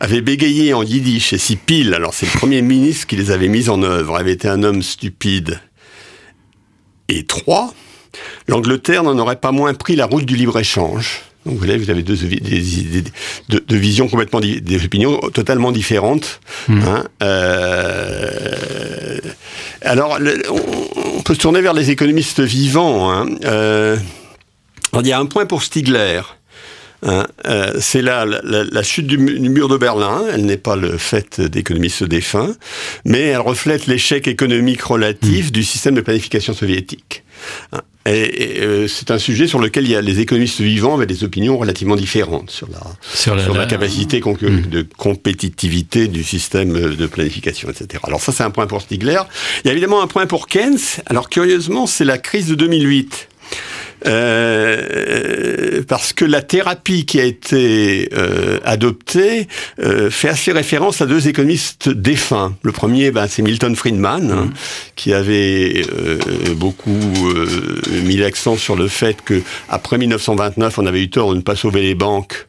S4: avait bégayé en yiddish, et si Peel, alors c'est le premier ministre qui les avait mis en œuvre, avait été un homme stupide et 3, l'Angleterre n'en aurait pas moins pris la route du libre-échange. Donc vous avez deux visions complètement, des opinions totalement différentes. Alors, on peut se tourner vers les économistes vivants. Il y a un point pour Stigler. C'est la chute du mur de Berlin. Elle n'est pas le fait d'économistes défunts, mais elle reflète l'échec économique relatif du système de planification soviétique. Et c'est un sujet sur lequel les économistes vivants avaient des opinions relativement différentes sur la capacité de compétitivité du système de planification, etc. Alors ça, c'est un point pour Stigler. Il y a évidemment un point pour Keynes. Alors curieusement, c'est la crise de 2008. Parce que la thérapie qui a été adoptée fait assez référence à 2 économistes défunts. Le premier, c'est Milton Friedman, qui avait beaucoup mis l'accent sur le fait que après 1929, on avait eu tort de ne pas sauver les banques,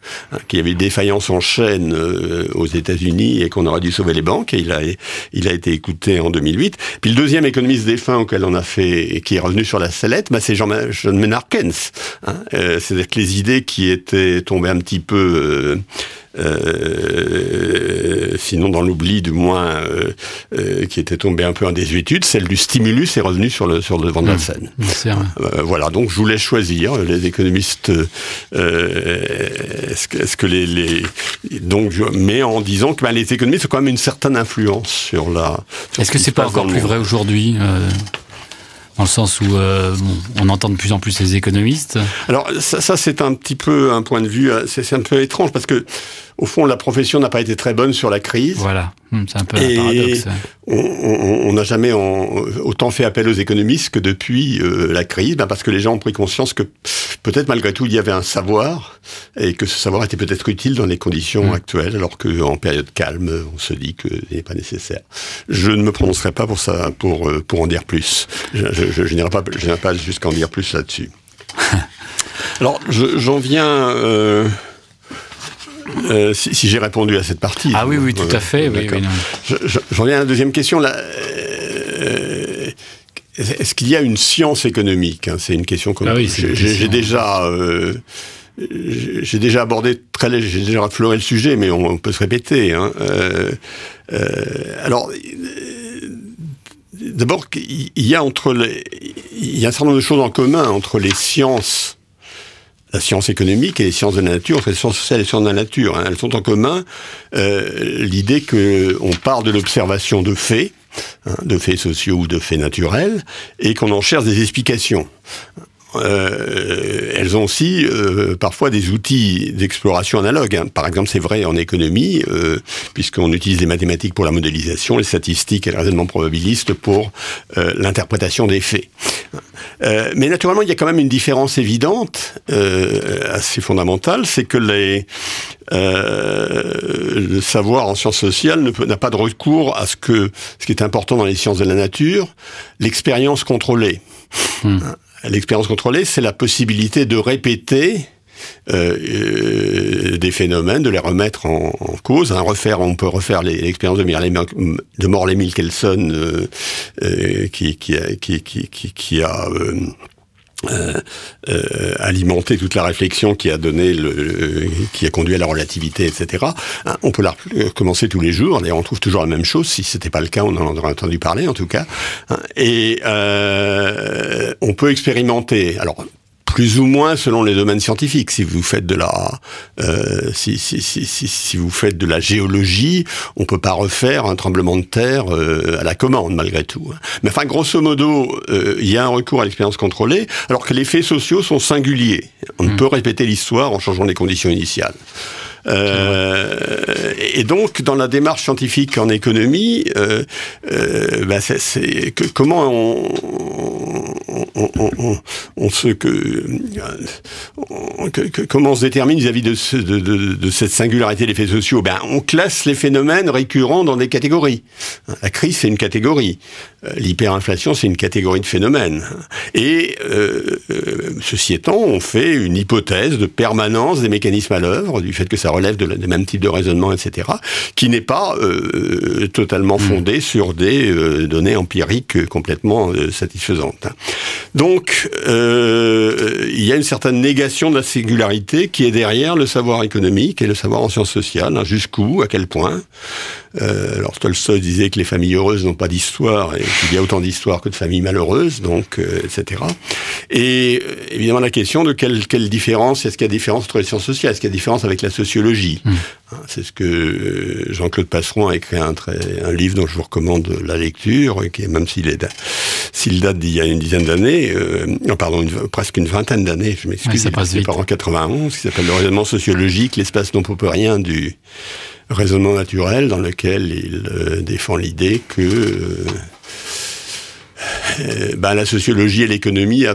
S4: qu'il y avait une défaillance en chaîne aux États-Unis et qu'on aurait dû sauver les banques. Et il a été écouté en 2008. Puis le deuxième économiste défunt auquel on a fait, qui est revenu sur la sellette, c'est John Maynard Keynes. C'est-à-dire que les idées qui étaient tombées un petit peu, sinon dans l'oubli du moins, qui étaient tombées un peu en désuétude, celle du stimulus est revenue sur le devant de la scène. Voilà, donc je vous laisse choisir les économistes. Est-ce que donc, mais en disant que les économistes ont quand même une certaine influence sur la.
S3: Est-ce que c'est pas encore plus vrai aujourd'hui? Dans le sens où on entend de plus en plus les économistes.
S4: Alors ça c'est un petit peu un point de vue, c'est un peu étrange parce que au fond la profession n'a pas été très bonne sur la crise.
S3: Voilà, c'est un peu un paradoxe.
S4: On n'a jamais autant fait appel aux économistes que depuis la crise, parce que les gens ont pris conscience que peut-être malgré tout il y avait un savoir et que ce savoir était peut-être utile dans les conditions actuelles, alors qu'en période calme on se dit qu'il n'est pas nécessaire. Je ne me prononcerai pas pour ça, pour en dire plus. Je n'irai pas jusqu'à en dire plus là-dessus. Alors, j'en viens... si j'ai répondu à cette partie.
S3: Ah oui, tout à fait. Oui,
S4: j'en viens à la deuxième question. Là, est-ce qu'il y a une science économique? C'est une question que j'ai déjà abordé j'ai déjà affleuré le sujet, mais on peut se répéter. Alors... D'abord, il y a un certain nombre de choses en commun entre les sciences la science économique et les sciences de la nature, entre les sciences sociales et les sciences de la nature. Elles sont en commun l'idée qu'on part de l'observation de faits sociaux ou de faits naturels, et qu'on en cherche des explications. Elles ont aussi parfois des outils d'exploration analogues. Par exemple, c'est vrai en économie, puisqu'on utilise les mathématiques pour la modélisation, les statistiques et le raisonnement probabiliste pour l'interprétation des faits. Mais naturellement, il y a quand même une différence évidente, assez fondamentale, c'est que le savoir en sciences sociales n'a pas de recours à ce qui est important dans les sciences de la nature, l'expérience contrôlée. L'expérience contrôlée, c'est la possibilité de répéter des phénomènes, de les remettre en cause. On peut refaire l'expérience de Morley Michelson qui a alimenter toute la réflexion qui a conduit à la relativité, etc. On peut la recommencer tous les jours. D'ailleurs, on trouve toujours la même chose. Si c'était pas le cas, on en aurait entendu parler, en tout cas. Et on peut expérimenter. Alors, plus ou moins selon les domaines scientifiques. Si vous faites de si vous faites de la géologie, on peut pas refaire un tremblement de terre à la commande malgré tout. Mais enfin, grosso modo, il y a un recours à l'expérience contrôlée, alors que les faits sociaux sont singuliers. On ne peut répéter l'histoire en changeant les conditions initiales. Et donc, dans la démarche scientifique en économie, comment comment on se détermine vis-à-vis de cette singularité des faits sociaux? On classe les phénomènes récurrents dans des catégories. La crise, c'est une catégorie. L'hyperinflation, c'est une catégorie de phénomènes. Et ceci étant, on fait une hypothèse de permanence des mécanismes à l'œuvre, du fait que ça relève des mêmes types de raisonnement, etc., qui n'est pas totalement fondée sur des données empiriques complètement satisfaisantes. Donc, il y a une certaine négation de la singularité qui est derrière le savoir économique et le savoir en sciences sociales. Jusqu'où, à quel point. Alors Tolstoï disait que les familles heureuses n'ont pas d'histoire, et qu'il y a autant d'histoires que de familles malheureuses, donc etc. Et évidemment la question de quelle différence, est-ce qu'il y a différence entre les sciences sociales, est-ce qu'il y a différence avec la sociologie? C'est ce que Jean-Claude Passeron a écrit un livre dont je vous recommande la lecture, qui est, même s'il date d'il y a une dizaine d'années, presque une vingtaine d'années, je m'excuse, c'est pas en 91, qui s'appelle Le raisonnement sociologique, l'espace non popérien du raisonnement naturel, dans lequel il défend l'idée que la sociologie et l'économie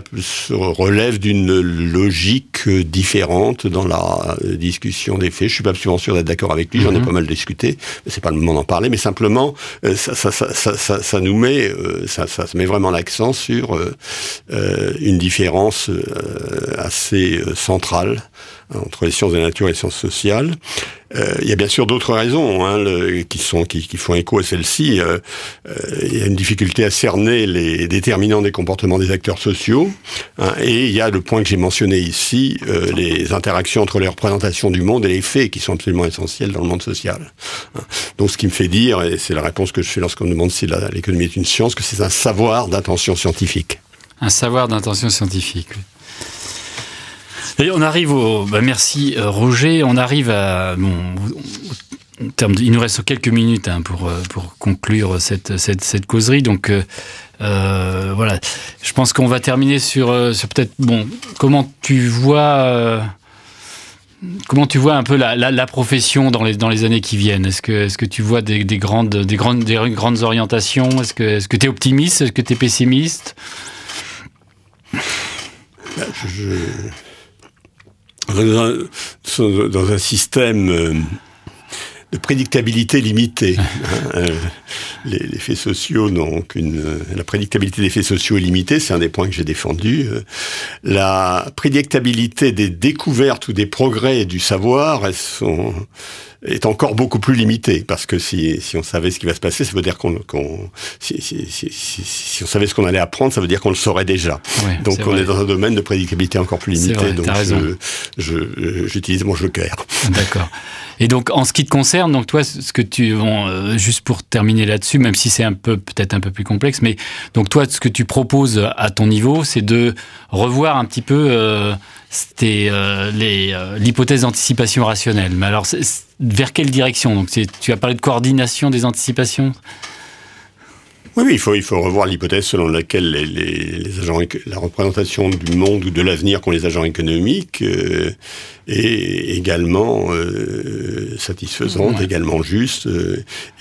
S4: relèvent d'une logique différente dans la discussion des faits. Je suis pas absolument sûr d'être d'accord avec lui, j'en ai pas mal discuté, mais c'est pas le moment d'en parler, mais simplement ça nous met ça met vraiment l'accent sur une différence assez centrale entre les sciences de la nature et les sciences sociales. Il y a bien sûr d'autres raisons qui font écho à celle-ci. Il y a une difficulté à cerner les déterminants des comportements des acteurs sociaux, et il y a le point que j'ai mentionné ici, les interactions entre les représentations du monde et les faits, qui sont absolument essentiels dans le monde social. Donc ce qui me fait dire, et c'est la réponse que je fais lorsqu'on me demande si l'économie est une science, que c'est un savoir d'intention scientifique. Un savoir d'intention scientifique, oui.
S3: Et on arrive merci Roger, on arrive à... il nous reste quelques minutes pour conclure cette causerie, donc voilà. Je pense qu'on va terminer sur peut-être, comment tu vois un peu la profession dans les années qui viennent? Est-ce que tu vois des grandes orientations? Est-ce que tu es optimiste? Est-ce que tu es pessimiste?
S4: Dans un système de prédictabilité limitée. Les faits sociaux la prédictabilité des faits sociaux est limitée, c'est un des points que j'ai défendu. La prédictabilité des découvertes ou des progrès du savoir est encore beaucoup plus limitée, parce que si on savait ce qui va se passer, ça veut dire si on savait ce qu'on allait apprendre, ça veut dire qu'on le saurait déjà. Ouais, donc on est dans un domaine de prédicabilité encore plus limité.
S3: Vrai,
S4: donc j'utilise mon joker.
S3: D'accord. Et donc, en ce qui te concerne, donc toi, ce que juste pour terminer là-dessus, même si c'est peut-être un peu plus complexe, mais donc toi, ce que tu proposes à ton niveau, c'est de revoir un petit peu c'était l'hypothèse d'anticipation rationnelle. Mais alors, vers quelle direction? Donc, tu as parlé de coordination des anticipations?
S4: Oui, il faut revoir l'hypothèse selon laquelle les agents, la représentation du monde ou de l'avenir qu'ont les agents économiques est également satisfaisante, également juste,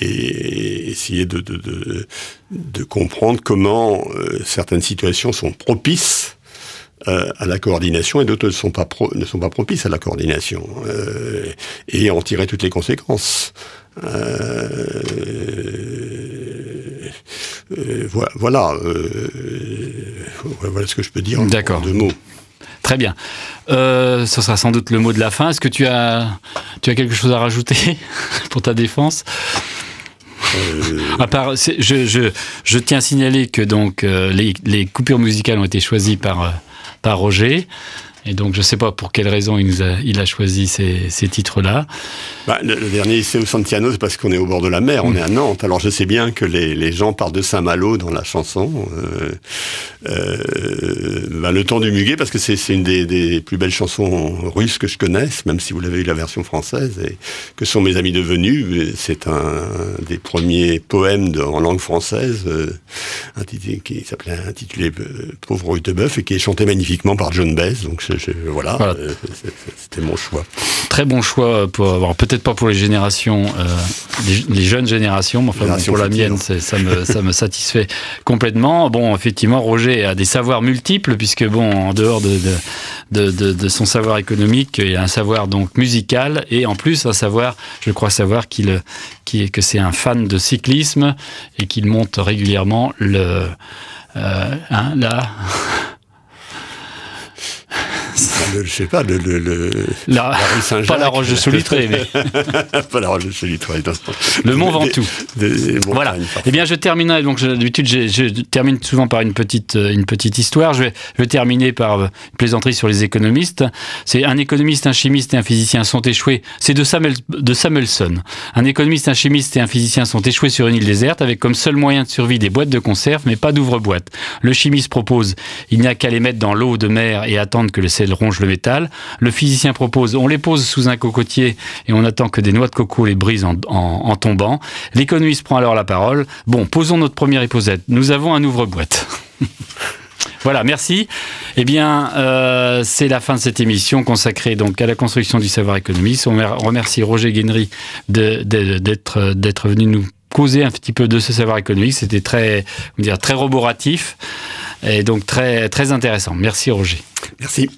S4: et essayer de comprendre comment certaines situations sont propices à la coordination et d'autres ne sont pas propices à la coordination, et en tirer toutes les conséquences. Voilà ce que je peux dire en deux mots.
S3: Très bien. Ce sera sans doute le mot de la fin. Est-ce que tu as quelque chose à rajouter pour ta défense? À part, je tiens à signaler que donc les coupures musicales ont été choisies par Roger. Et donc, je ne sais pas pour quelle raison il a choisi ces titres-là.
S4: Le dernier, c'est au Santiano, c'est parce qu'on est au bord de la mer, on est à Nantes. Alors, je sais bien que les gens parlent de Saint-Malo dans la chanson. Le temps du muguet, parce que c'est une des plus belles chansons russes que je connaisse, même si vous l'avez eu la version française, et que sont mes amis devenus. C'est un des premiers poèmes en langue française, qui s'appelait intitulé Pauvre Rutebeuf, et qui est chanté magnifiquement par John Baez. Donc, voilà. C'était mon choix.
S3: Très bon choix, peut-être pas pour les générations, les jeunes générations, mais enfin, pour la mienne, ça me satisfait complètement. Bon, effectivement, Roger a des savoirs multiples, puisque en dehors de son savoir économique, il a un savoir donc musical, et en plus je crois savoir que c'est un fan de cyclisme, et qu'il monte régulièrement
S4: je sais pas, la rue Saint-Jacques.
S3: Pas la Roche de Solutré, mais...
S4: pas la Roche de Solutré.
S3: Le Mont Ventoux. Voilà. Eh bien, je terminerai, donc d'habitude, je termine souvent par une petite histoire. Je vais terminer par une plaisanterie sur les économistes. C'est un économiste, un chimiste et un physicien sont échoués. C'est de Samuelson. Un économiste, un chimiste et un physicien sont échoués sur une île déserte avec comme seul moyen de survie des boîtes de conserve, mais pas d'ouvre-boîte. Le chimiste propose, il n'y a qu'à les mettre dans l'eau de mer et attendre que le sel ronge le métal. Le physicien propose, on les pose sous un cocotier et on attend que des noix de coco les brisent en tombant. L'économiste prend alors la parole. Bon, posons notre première hypothèse. Nous avons un ouvre-boîte. Voilà, merci. Eh bien, c'est la fin de cette émission consacrée donc à la construction du savoir économique. On remercie Roger Guenry d'être venu nous causer un petit peu de ce savoir économique. C'était très roboratif et donc très, très intéressant. Merci Roger.
S4: Merci.